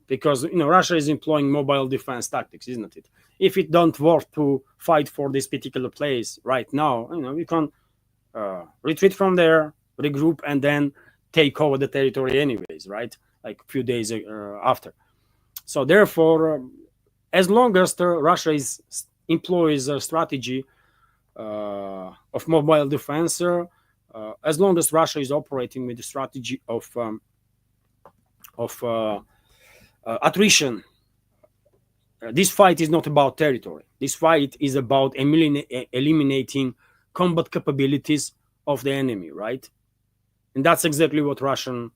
Because Russia is employing mobile defense tactics, isn't it? If it don't work to fight for this particular place right now, we can retreat from there, regroup, and then take over the territory anyways, right? Like a few days after. So therefore, as long as Russia is employs a strategy of mobile defense, as long as Russia is operating with the strategy of attrition. This fight is not about territory. This fight is about eliminating combat capabilities of the enemy, right? And that's exactly what Russian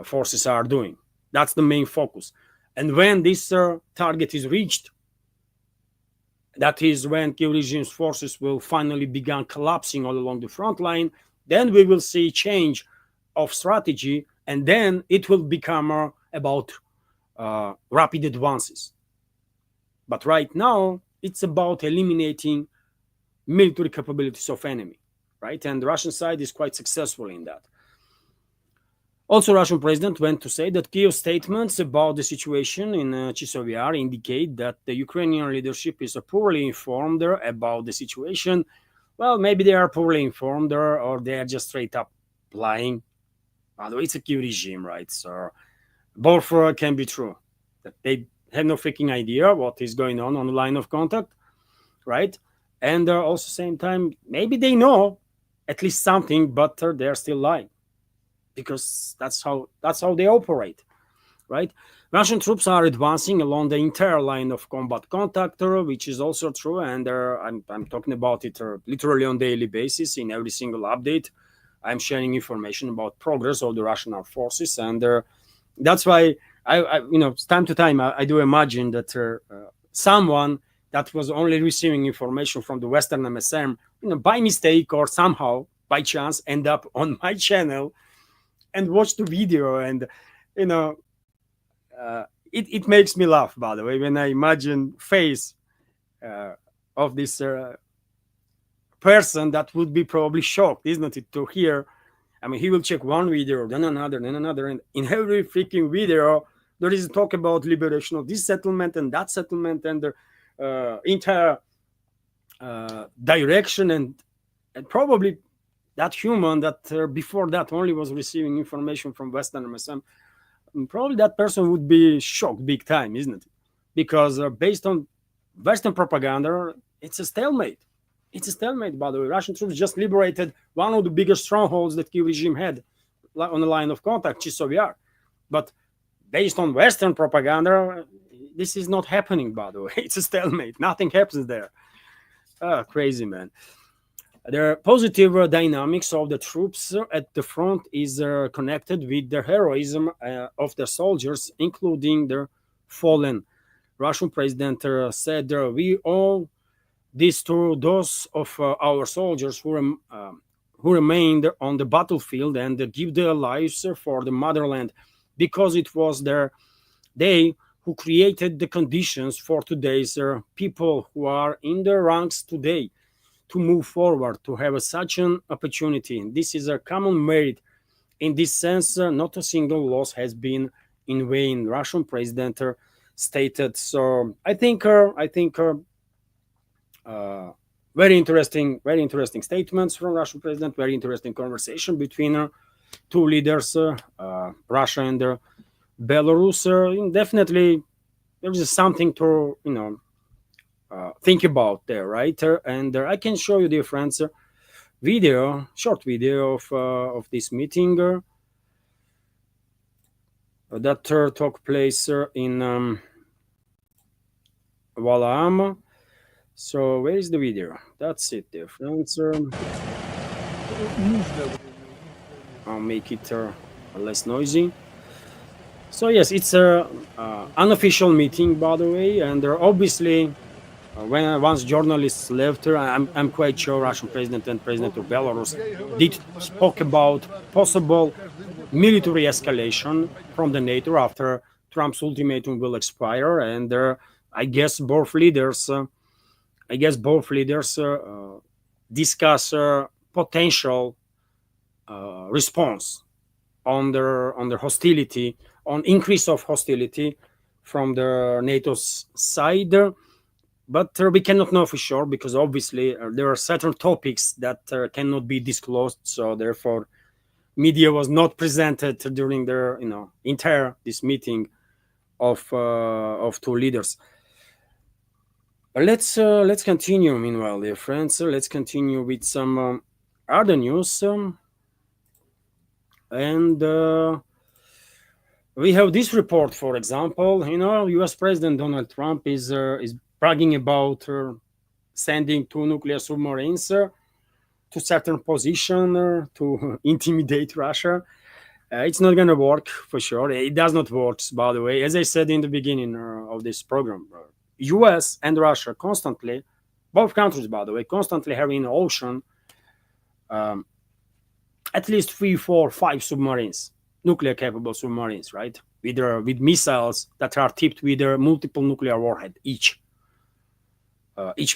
forces are doing. That's the main focus. And when this target is reached, that is when Kiev regime's forces will finally begin collapsing all along the front line. Then we will see change of strategy, and then it will become about rapid advances. But right now, it's about eliminating military capabilities of enemy, right? And the Russian side is quite successful in that. Also, Russian president went to say that Kiev's statements about the situation in Chisovar indicate that the Ukrainian leadership is poorly informed about the situation. Well, maybe they are poorly informed or they are just straight up lying. Although it's a Kiev regime, right? So both can be true. That they have no freaking idea what is going on the line of contact, right? And also same time, maybe they know at least something, but they're still lying, because that's how they operate, right? Russian troops are advancing along the entire line of combat contact, which is also true, and I'm talking about it literally on daily basis. In every single update, I'm sharing information about progress of the Russian armed forces, and that's why I time to time I do imagine that someone that was only receiving information from the Western MSM, by mistake or somehow by chance, end up on my channel and watch the video, and it makes me laugh, by the way, when I imagine face of this person that would be probably shocked, isn't it, to hear. I mean, he will check one video, then another, and in every freaking video there is a talk about liberation of this settlement and that settlement and the entire direction, and probably that human that before that only was receiving information from Western MSM, probably that person would be shocked big time, isn't it? Because based on Western propaganda, it's a stalemate. It's a stalemate, by the way. Russian troops just liberated one of the biggest strongholds that Kiev regime had on the line of contact, Chisovar. But based on Western propaganda, this is not happening, by the way. It's a stalemate. Nothing happens there. Crazy, man. The positive dynamics of the troops at the front is connected with the heroism of the soldiers, including the fallen. Russian president said, "We owe this to those of our soldiers who remained on the battlefield and give their lives for the motherland, because it was they who created the conditions for today's people who are in the ranks today to move forward, to have such an opportunity. And this is a common merit. In this sense, not a single loss has been in vain," Russian president stated. So I think very interesting statements from Russian president. Very interesting conversation between two leaders, Russia and Belarus. Definitely, there is something to think about there, right? And I can show you the friends video, short video of this meeting that took place in Wallam. So where is the video? That's it, dear friends. I'll make it less noisy. So yes, it's an unofficial meeting, by the way, and obviously once journalists left, I'm quite sure Russian president and president of Belarus did spoke about possible military escalation from the NATO after Trump's ultimatum will expire, and I guess both leaders discuss potential response on their hostility, on increase of hostility from the NATO's side. But we cannot know for sure, because obviously there are certain topics that cannot be disclosed. So therefore, media was not presented during their entire this meeting of two leaders. Let's continue. Meanwhile, dear friends, let's continue with some other news, and we have this report. For example, U.S. President Donald Trump is bragging about sending 2 nuclear submarines to certain position to intimidate Russia. It's not going to work for sure. It does not work, by the way. As I said in the beginning of this program, U.S. and Russia constantly, both countries, by the way, constantly having in the ocean um, at least 3, 4, 5 submarines, nuclear-capable submarines, right? With missiles that are tipped with multiple nuclear warhead each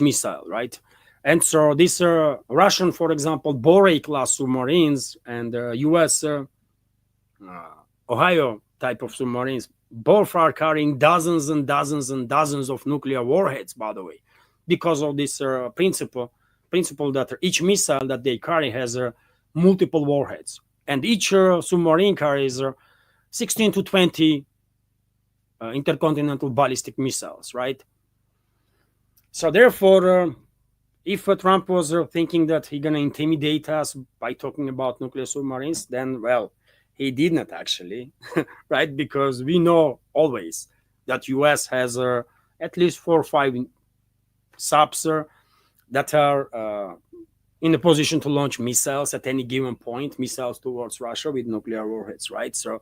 missile, right? And so these Russian, for example, Borei-class submarines and U.S. Ohio type of submarines, both are carrying dozens and dozens and dozens of nuclear warheads, by the way, because of this principle that each missile that they carry has multiple warheads, and each submarine carries 16 to 20 intercontinental ballistic missiles, right? So therefore, if Trump was thinking that he's going to intimidate us by talking about nuclear submarines, then, well, he did not actually, right? Because we know always that U.S. has at least 4 or 5 subs that are in a position to launch missiles at any given point, missiles towards Russia with nuclear warheads, right? So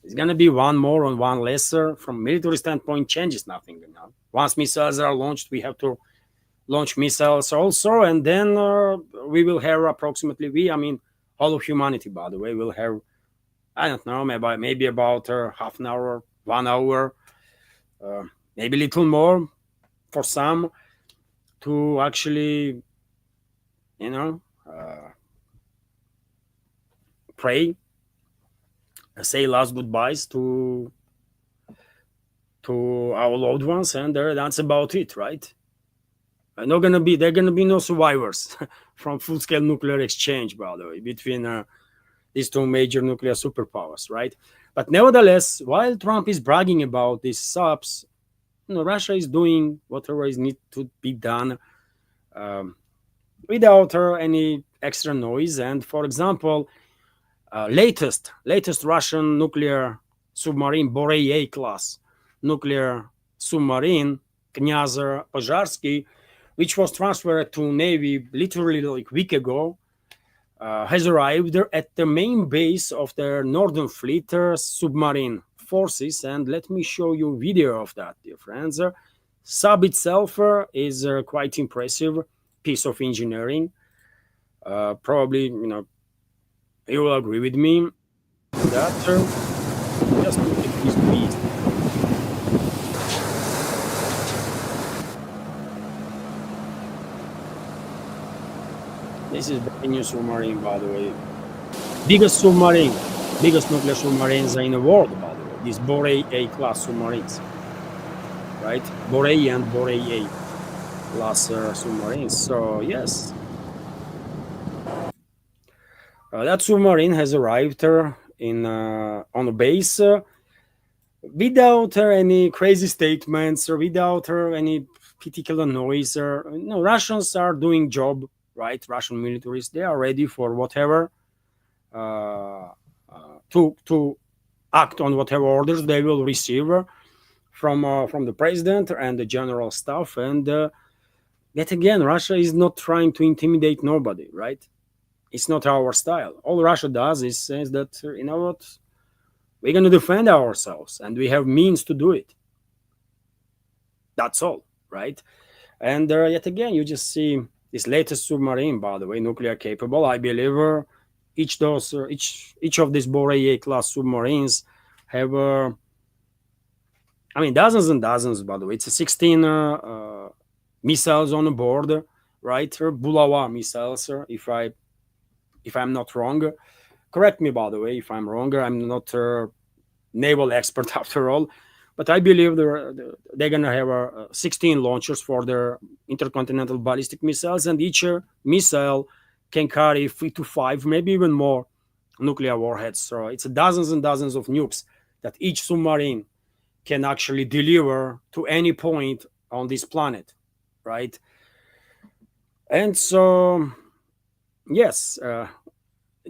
it's going to be one more or one lesser. From military standpoint, changes nothing. Once missiles are launched, we have to launch missiles also, and then we will have approximately, all of humanity, by the way, will have, I don't know, maybe about half an hour, 1 hour, maybe a little more for some to actually, pray, say last goodbyes to our loved ones, and that's about it, right? There are gonna be no survivors from full-scale nuclear exchange, by the way, between these 2 major nuclear superpowers, right? But nevertheless, while Trump is bragging about these subs, Russia is doing whatever is need to be done without any extra noise. And for example, latest Russian nuclear submarine, Borei A class nuclear submarine, Knyaz Pozharsky, which was transferred to Navy literally like a week ago, has arrived at the main base of their Northern Fleet submarine forces. And let me show you a video of that, dear friends. Sub itself is quite impressive piece of engineering. Probably, you will agree with me that just look at this beast. This is brand new submarine, by the way. Biggest nuclear submarines in the world, by the way. These Borei A class submarines, right? Borei and Borei A class submarines. So yes, that submarine has arrived on the base without any crazy statements or without any particular noise. Russians are doing job, right? Russian militaries, they are ready for whatever, to act on whatever orders they will receive from the president and the general staff. And yet again, Russia is not trying to intimidate nobody, right? It's not our style. All Russia does is says that, you know what, we're going to defend ourselves and we have means to do it. That's all, right? And yet again, you just see this latest submarine, by the way, nuclear capable. I believe each of these Borei class submarines have, dozens and dozens. By the way, it's 16 missiles on board, right? Bulava missiles, if I'm not wrong. Correct me, by the way, if I'm wrong. I'm not a naval expert after all. But I believe they're going to have 16 launchers for their intercontinental ballistic missiles, and each missile can carry 3 to 5, maybe even more nuclear warheads. So it's dozens and dozens of nukes that each submarine can actually deliver to any point on this planet. right? And so, yes,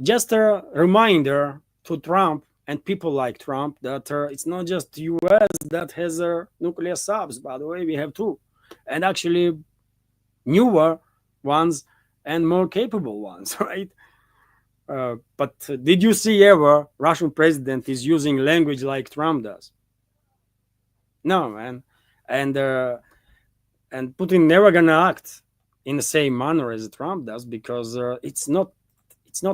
just a reminder to Trump and people like Trump that it's not just US that has nuclear subs. By the way, we have two, and actually newer ones and more capable ones, right? But did you see ever Russian president is using language like Trump does? No, man. And and Putin never gonna act in the same manner as Trump does, because it's not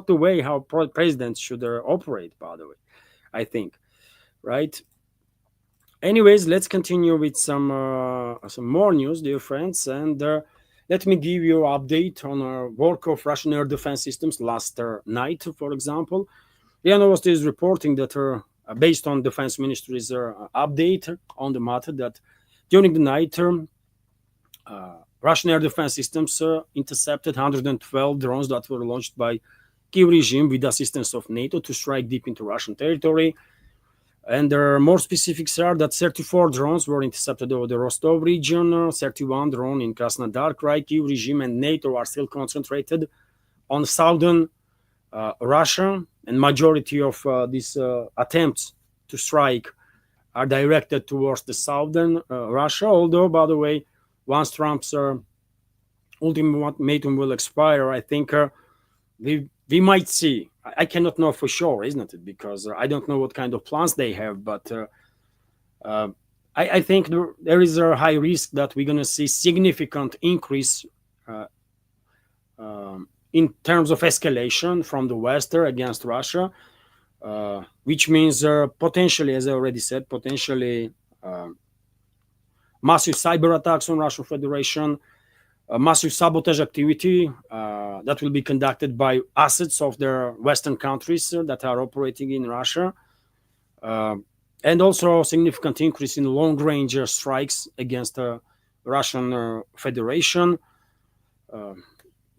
the way how presidents should operate. By the way, I think, right? Anyways, let's continue with some more news, dear friends, and let me give you an update on work of Russian air defense systems last night. For example, RIA Novosti is reporting that, based on Defense Ministry's update on the matter, that during the night, Russian air defense systems intercepted 112 drones that were launched by Kiev regime with the assistance of NATO to strike deep into Russian territory. And there are more specifics are that 34 drones were intercepted over the Rostov region, 31 drone in Krasnodar, Kiev regime and NATO are still concentrated on southern Russia, and majority of these attempts to strike are directed towards the southern Russia. Although, by the way, once Trump's ultimatum will expire, I think we might see. I cannot know for sure, isn't it? Because I don't know what kind of plans they have, but I think there is a high risk that we're going to see significant increase in terms of escalation from the West against Russia, which means potentially, as I already said, potentially massive cyber attacks on Russian Federation, massive sabotage activity that will be conducted by assets of their Western countries that are operating in Russia, and also a significant increase in long-range strikes against the Russian Federation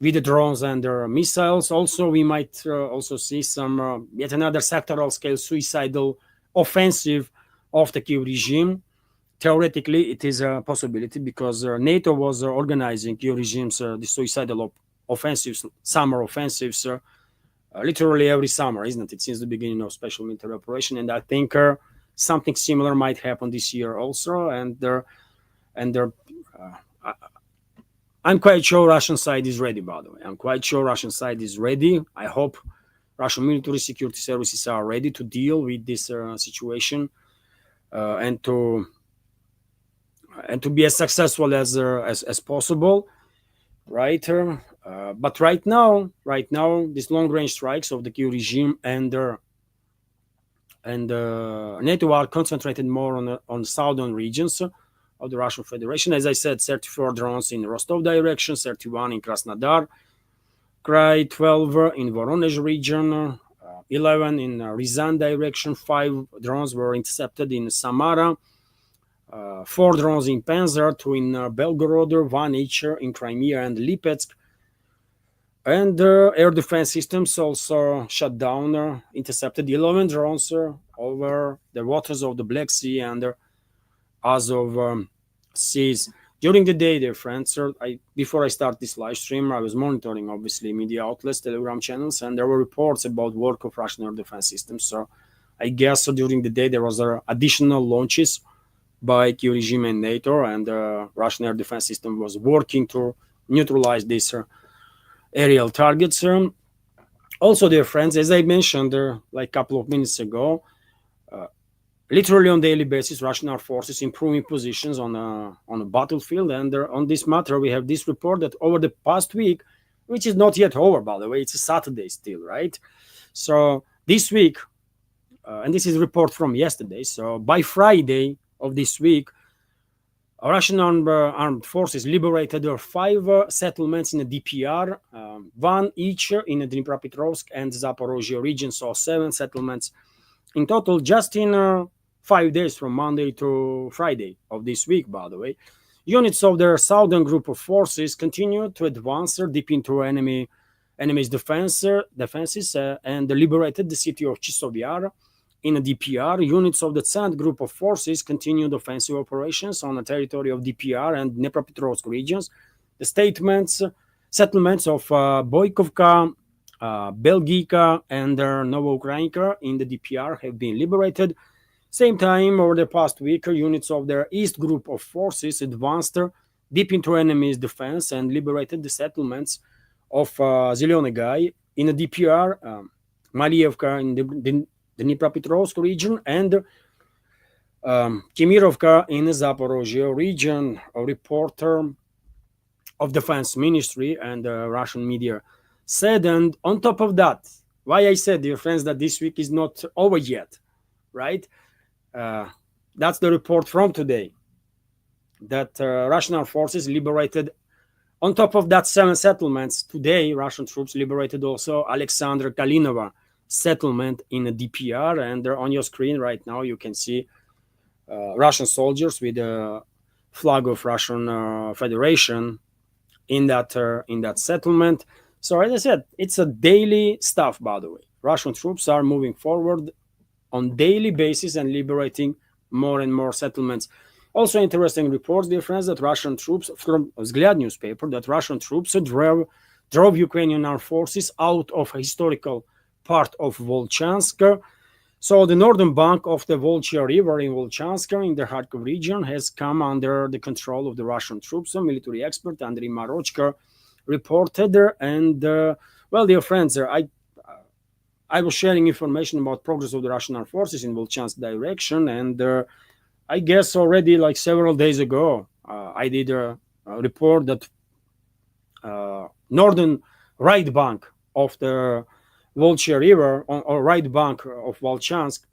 with the drones and their missiles. Also, we might also see some yet another sectoral scale suicidal offensive of the Kiev regime. Theoretically, it is a possibility because NATO was organizing Kiev regime's the suicidal offensives, summer offensives, literally every summer, isn't it? Since the beginning of special military operation, and I think something similar might happen this year also. I'm quite sure Russian side is ready. By the way, I'm quite sure Russian side is ready. I hope Russian military security services are ready to deal with this situation and to be as successful as possible, right? But right now, these long-range strikes of the Kiev regime and NATO are concentrated more on southern regions of the Russian Federation. As I said, 34 drones in Rostov direction, 31 in Krasnodar Krai, 12 in Voronezh region, 11 in Ryazan direction, 5 drones were intercepted in Samara, 4 drones in Panzer, 2 in Belgorod, 1 each in Crimea and Lipetsk. And air defense systems also shut down, intercepted 11 drones over the waters of the Black Sea and Azov seas. During the day, dear friends, before I start this live stream, I was monitoring, obviously, media outlets, Telegram channels, and there were reports about work of Russian air defense systems. So I guess during the day there was additional launches by Kiev regime and NATO, and Russian air defense system was working to neutralize these aerial targets. Also, dear friends, as I mentioned like a couple of minutes ago, literally on daily basis, Russian armed forces improving positions on a battlefield. And on this matter, we have this report that over the past week, which is not yet over, by the way, it's a Saturday still, right? So this week, and this is a report from yesterday, so by Friday of this week, Russian armed forces liberated 5 settlements in the DPR, 1 each in the Dnipropetrovsk and Zaporozhye regions, so 7 settlements in total, just in 5 days from Monday to Friday of this week, by the way. Units of their southern group of forces continued to advance deep into enemy's defenses and liberated the city of Chisovar in a DPR, units of the Tsant group of forces continued offensive operations on the territory of DPR and Dnepropetrovsk regions. The settlements of Boykovka, Belgika, and Novoukrainka in the DPR have been liberated. Same time, over the past week, units of their East group of forces advanced deep into enemy's defense and liberated the settlements of Zeleny in the DPR, Marievka in the Dnipropetrovsk region, and Kemirovka in the Zaporozhye region. A reporter of Defense Ministry and Russian media said. And on top of that, why I said, dear friends, that this week is not over yet, right? That's the report from today, that Russian armed forces liberated, on top of that 7 settlements, today Russian troops liberated also Alexander Kalinova settlement in a DPR. And on your screen right now you can see Russian soldiers with the flag of Russian Federation in that settlement. So as I said, it's a daily stuff, by the way. Russian troops are moving forward on daily basis and liberating more and more settlements. Also interesting reports, dear friends, that Russian troops, from Vzгляд newspaper, that Russian troops drove Ukrainian armed forces out of a historical part of Volchansk. So the northern bank of the Volchya River in Volchansk in the Kharkov region has come under the control of the Russian troops. A military expert, Andriy Marochka, reported. And, well, dear friends, I was sharing information about progress of the Russian armed forces in Volchansk direction, and I guess already like several days ago, I did a report that northern right bank of the Volchya River, or right bank of Volchansk,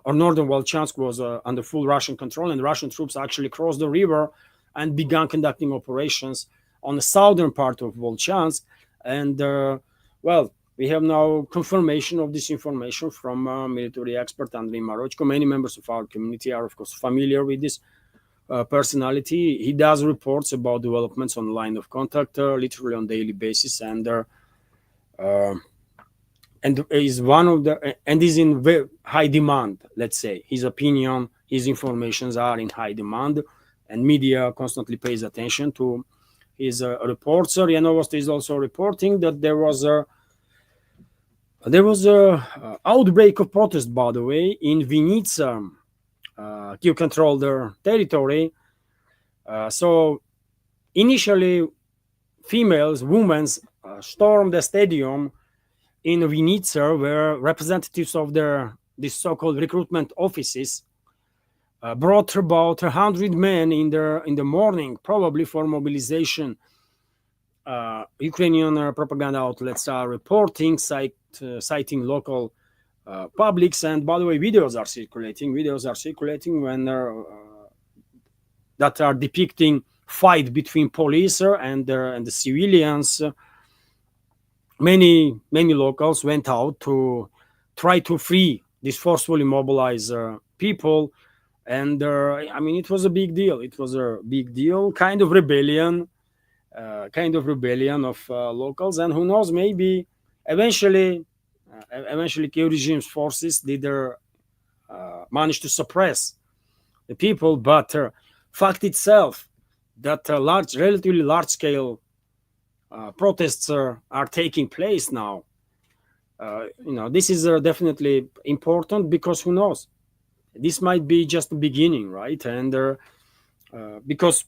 or northern Volchansk, was under full Russian control, and Russian troops actually crossed the river and began conducting operations on the southern part of Volchansk. And, well, we have now confirmation of this information from military expert Andriy Marochko. Many members of our community are, of course, familiar with this personality. He does reports about developments on the line of contact, literally on daily basis, and is one of the and is in very high demand. Let's say his opinion, his informations are in high demand, and media constantly pays attention to his reports. RIA Novosti is also reporting that there was a outbreak of protest, by the way, in Vinica, Kiev-controlled territory. So initially, women stormed the stadium in Vinica, where representatives of these so-called recruitment offices brought about 100 men in the morning, probably for mobilization. Ukrainian propaganda outlets are reporting, citing local publics, and by the way, videos are circulating when that are depicting fight between police and the civilians. Many locals went out to try to free these forcefully mobilized people, and I mean, it was a big deal. It was a big deal, kind of rebellion of locals, and who knows, maybe eventually Kiev regime's forces did manage to suppress the people, but fact itself that relatively large scale protests are taking place now. This is definitely important, because who knows, this might be just the beginning, right? And because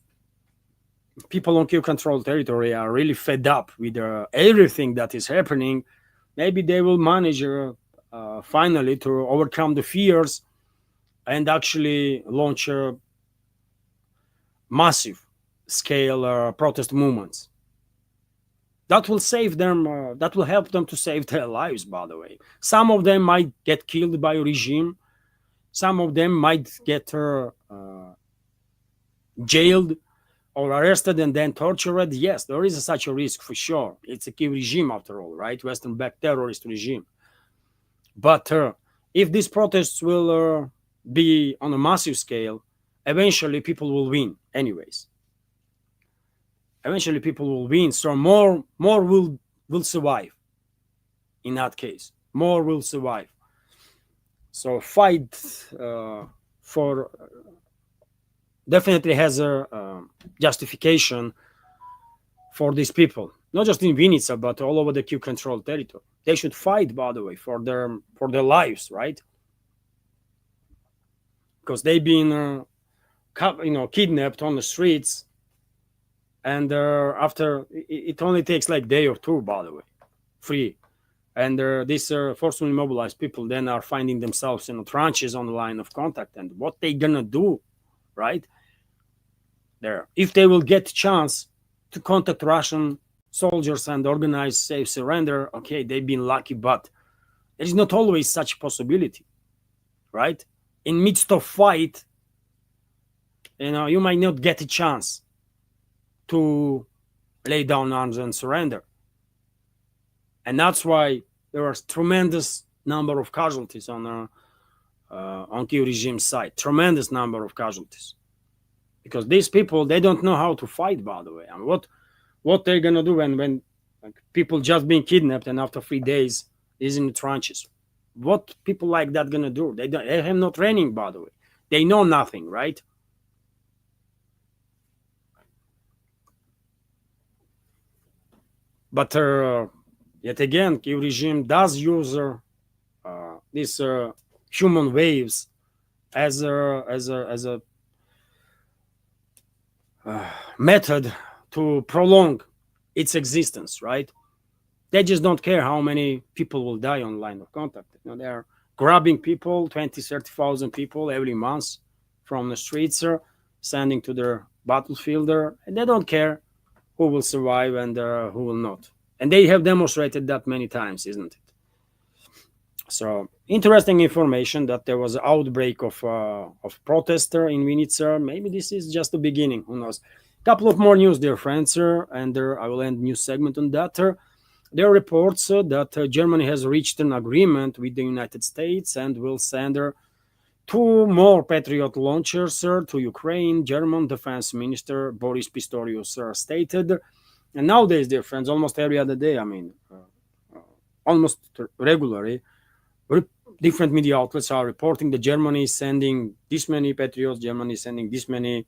people on Kiev-controlled territory are really fed up with everything that is happening, maybe they will manage finally to overcome the fears and actually launch massive scale protest movements. That will save them, that will help them to save their lives, by the way. Some of them might get killed by a regime. Some of them might get jailed or arrested and then tortured. Yes, there is such a risk for sure. It's a Kiev regime after all, right? Western-backed terrorist regime. But if these protests will be on a massive scale, eventually people will win anyways. Eventually people will win, so more will survive. In that case, more will survive. So fight for definitely has a justification for these people, not just in Vinica but all over the Q controlled territory. They should fight, by the way, for their lives, right? Because they've been kidnapped on the streets, and after it only takes like a day or two, by the way, free. And these forcibly mobilized people then are finding themselves in the trenches on the line of contact, and what they gonna do, right? There, if they will get chance to contact Russian soldiers and organize safe surrender, okay, they've been lucky, but there is not always such a possibility, right? In midst of fight, you might not get a chance to lay down arms and surrender. And that's why there are tremendous number of casualties on Kyiv regime side, tremendous number of casualties. Because these people, they don't know how to fight, by the way. I mean, what they're gonna do when like, people just being kidnapped and after 3 days is in the trenches? What people like that gonna do? They have no training, by the way. They know nothing, right? But yet again, Kyiv regime does use these human waves as a method to prolong its existence, right? They just don't care how many people will die on line of contact. They're grabbing people, 20, 30,000 people every month from the streets, sending to their battlefield, and they don't care who will survive and who will not. And they have demonstrated that many times, isn't it? So interesting information that there was an outbreak of protester in Vinica. Maybe this is just the beginning. Who knows? A couple of more news, dear friends, and I will end news segment on that. There are reports that Germany has reached an agreement with the United States and will send 2 more Patriot launchers to Ukraine. German Defense Minister Boris Pistorius stated. And nowadays, dear friends, almost every other day, I mean, almost regularly, different media outlets are reporting that Germany is sending this many Patriots, Germany is sending this many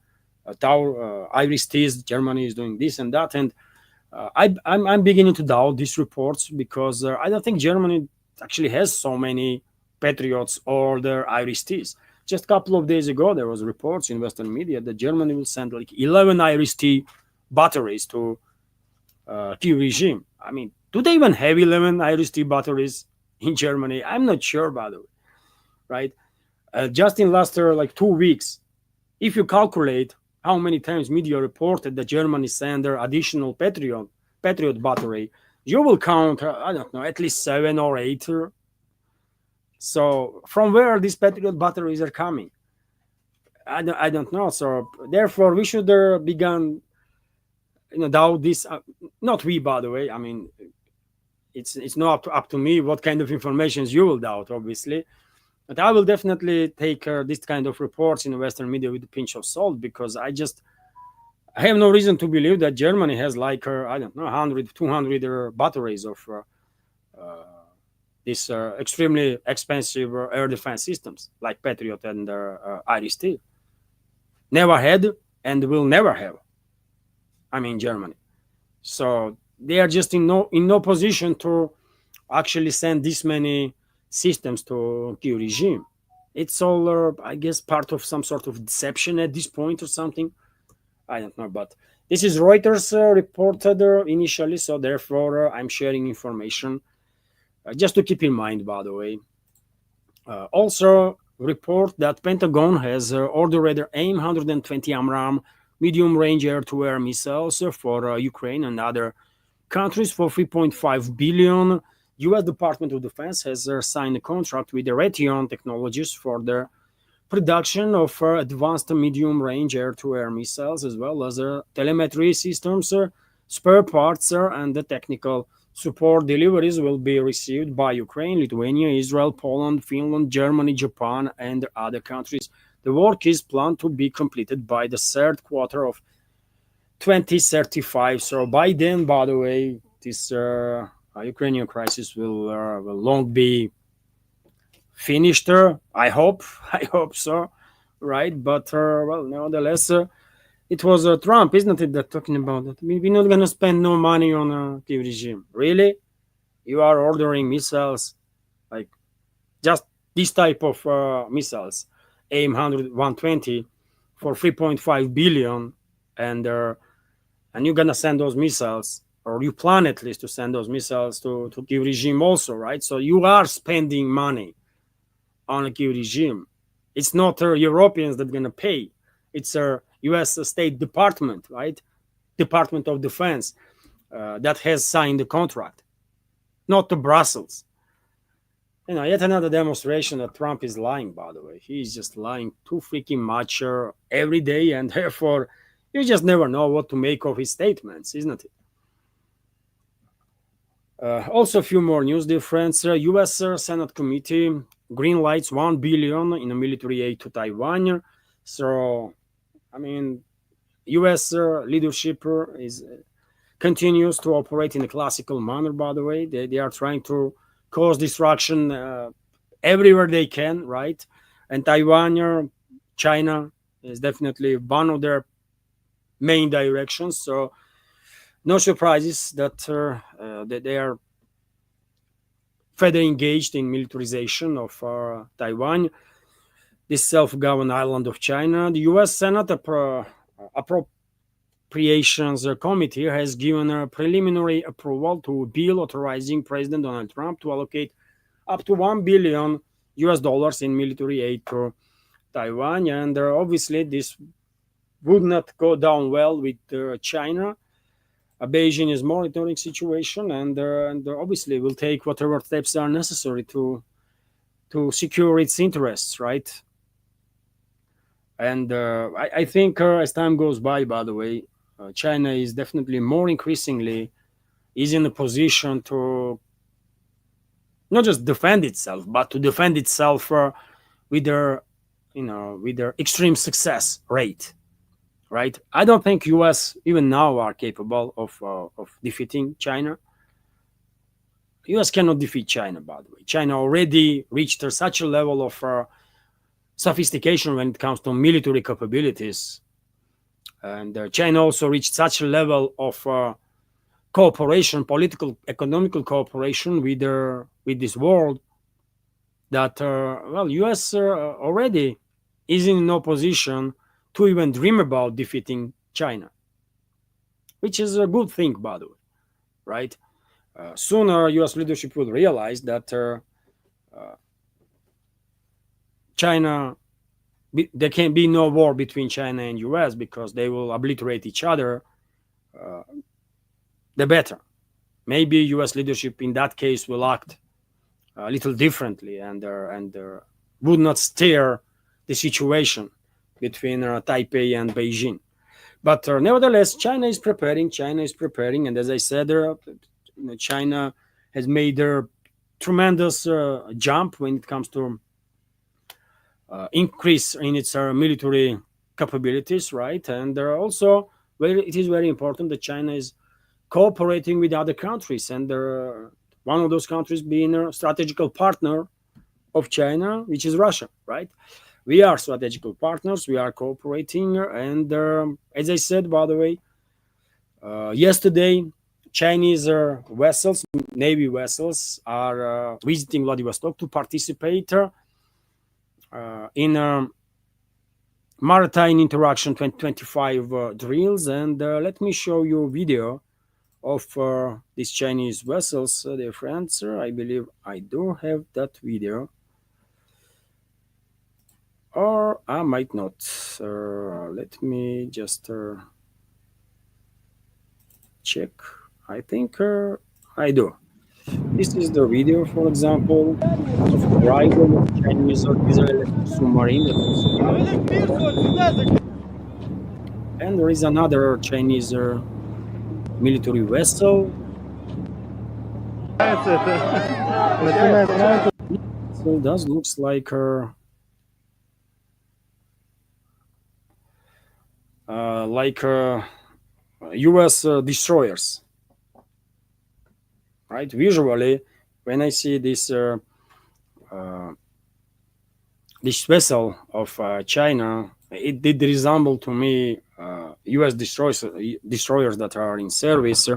Iris-Ts, Germany is doing this and that. And I'm beginning to doubt these reports because I don't think Germany actually has so many Patriots or their Iris-Ts. Just a couple of days ago, there was reports in Western media that Germany will send like 11 Iris-T batteries to Kyiv regime. I mean, do they even have 11 Iris-T batteries in Germany? I'm not sure, by the way, right? Just in last like 2 weeks, if you calculate how many times media reported that Germany sent their additional Patriot battery, you will count, I don't know, at least 7 or 8. So from where these Patriot batteries are coming? I don't know. So therefore, we should begin doubt this. Not we, by the way. I mean, it's not up to me what kind of information you will doubt, obviously. But I will definitely take this kind of reports in the Western media with a pinch of salt, because I have no reason to believe that Germany has like, I don't know, 100, 200 batteries of these extremely expensive air defense systems like Patriot and Iris-T. Never had and will never have. I mean, Germany. So they are just in no position to actually send this many systems to Kyiv regime. It's all, I guess, part of some sort of deception at this point or something. I don't know, but this is Reuters reported initially, so therefore I'm sharing information just to keep in mind, by the way. Also, report that Pentagon has ordered AIM-120 AMRAAM medium-range air-to-air missiles for Ukraine and other countries for $3.5 billion. U.S. Department of Defense has signed a contract with the Raytheon Technologies for the production of advanced medium-range air-to-air missiles, as well as telemetry systems, spare parts, and the technical support. Deliveries will be received by Ukraine, Lithuania, Israel, Poland, Finland, Germany, Japan, and other countries. The work is planned to be completed by the third quarter of 2035. So by then, by the way, this Ukrainian crisis will long be finished her. I hope, I hope so, right? But well, nevertheless, it was Trump, isn't it, that talking about that? We're not gonna spend no money on a Kiev regime. Really? You are ordering missiles like just this type of missiles, AIM 100, 120 for 3.5 billion, and you're gonna send those missiles, or you plan at least to send those missiles to Kiev regime also, right? So you are spending money on a Kiev regime. It's not Europeans that are gonna pay. It's a U.S. State Department, right? Department of Defense that has signed the contract, not to Brussels. Yet another demonstration that Trump is lying, by the way. He's just lying too freaking much every day, and therefore you just never know what to make of his statements, isn't it? Also, a few more news difference. U.S. Senate committee green lights $1 billion in a military aid to Taiwan. So, I mean, U.S. leadership continues to operate in a classical manner, by the way. They are trying to cause destruction everywhere they can, right? And Taiwan, China is definitely one of their main directions. So no surprises that they are further engaged in militarization of Taiwan, this self-governed island of China. The U.S. Senate Appropriations Committee has given a preliminary approval to a bill authorizing President Donald Trump to allocate up to $1 billion in military aid to Taiwan. And obviously, this would not go down well with China. Beijing is monitoring situation, and obviously will take whatever steps are necessary to secure its interests, right? And I think as time goes by the way, China is definitely more increasingly is in a position to not just defend itself, but to defend itself with their extreme success rate, right? I don't think U.S. even now are capable of defeating China. U.S. cannot defeat China, by the way. China already reached such a level of sophistication when it comes to military capabilities, and China also reached such a level of cooperation, political, economical cooperation with this world that well, U.S. Already is in no position to even dream about defeating China, which is a good thing, by the way, right? Sooner, U.S. leadership will realize that China, there can be no war between China and U.S. because they will obliterate each other. The better. Maybe U.S. leadership in that case will act a little differently and would not steer the situation between Taipei and Beijing. But nevertheless, China is preparing, and as I said, China has made a tremendous jump when it comes to increase in its military capabilities, right? And also, it is very important that China is cooperating with other countries, and one of those countries being a strategical partner of China, which is Russia, right? We are strategical partners, we are cooperating, and as I said, by the way, yesterday, Chinese vessels, Navy vessels, are visiting Vladivostok to participate in Maritime Interaction 2025 drills. And let me show you a video of these Chinese vessels, dear friends. I believe I do have that video, or I might not. Let me just check. I think I do. This is the video, for example, of arrival of Chinese Israeli submarine that was spotted. And there is another Chinese military vessel. So it does looks like U.S. destroyers, right? Visually, when I see this this vessel of China, it did resemble to me U.S. destroyers that are in service.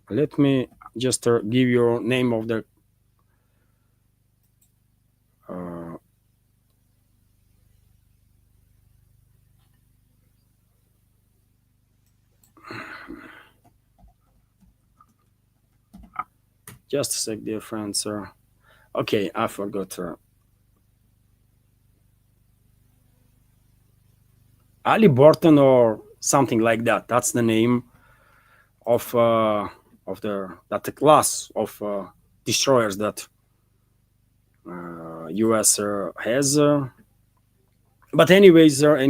Let me just give you name of the uh, just a sec, dear friends. Okay, I forgot. Ali Burton or something like that. That's the name of the class of destroyers that U.S. Has. But anyways, it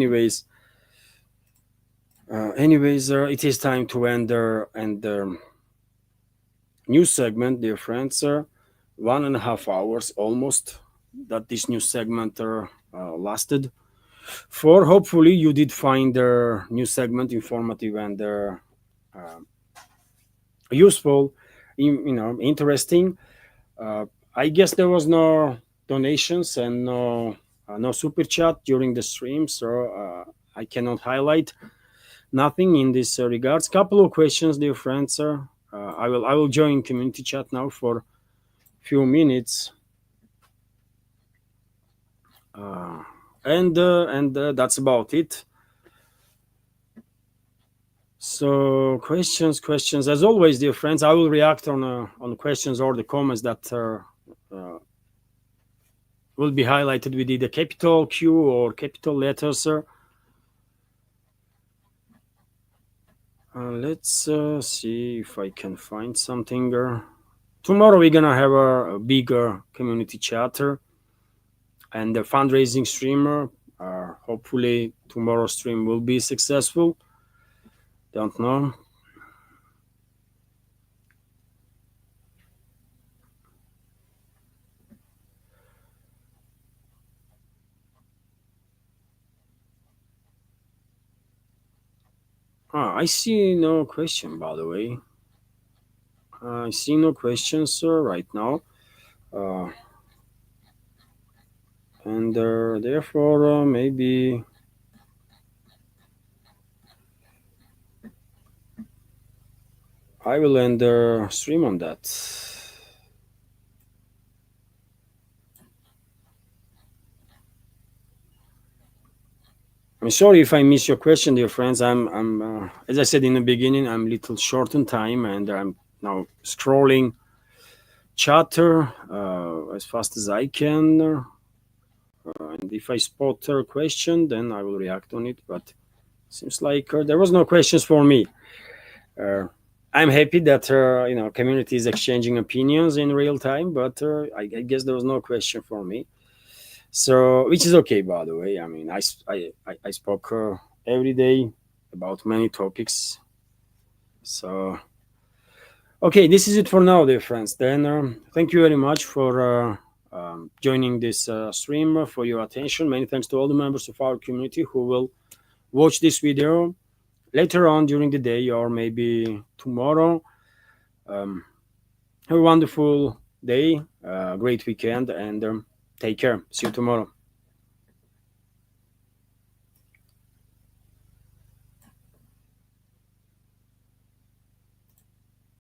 is time to end the news segment, dear friends. 1.5 hours almost that this news segment lasted. For hopefully you did find the news segment informative and useful, interesting. I guess there was no donations and no super chat during the stream, so I cannot highlight nothing in this regards. Couple of questions, dear friends. I will join community chat now for few minutes, and that's about it. So questions. As always, dear friends, I will react on questions or the comments that will be highlighted with either capital Q or capital letters. Let's see if I can find something. Tomorrow we're gonna have a bigger community chatter and the fundraising streamer. Hopefully tomorrow's stream will be successful. Don't know. I see no question, by the way. I see no questions right now. And therefore, maybe I will end the stream on that. I'm sorry if I miss your question, dear friends. I'm as I said in the beginning, I'm a little short on time, and I'm now scrolling chatter as fast as I can. And if I spot a question, then I will react on it. But seems like there was no questions for me. I'm happy that community is exchanging opinions in real time, but I guess there was no question for me. So, which is okay, by the way. I mean, I spoke every day about many topics. So, okay, this is it for now, dear friends. Then, thank you very much for joining this stream, for your attention. Many thanks to all the members of our community who will watch this video later on during the day or maybe tomorrow. Have a wonderful day, great weekend, and take care. See you tomorrow.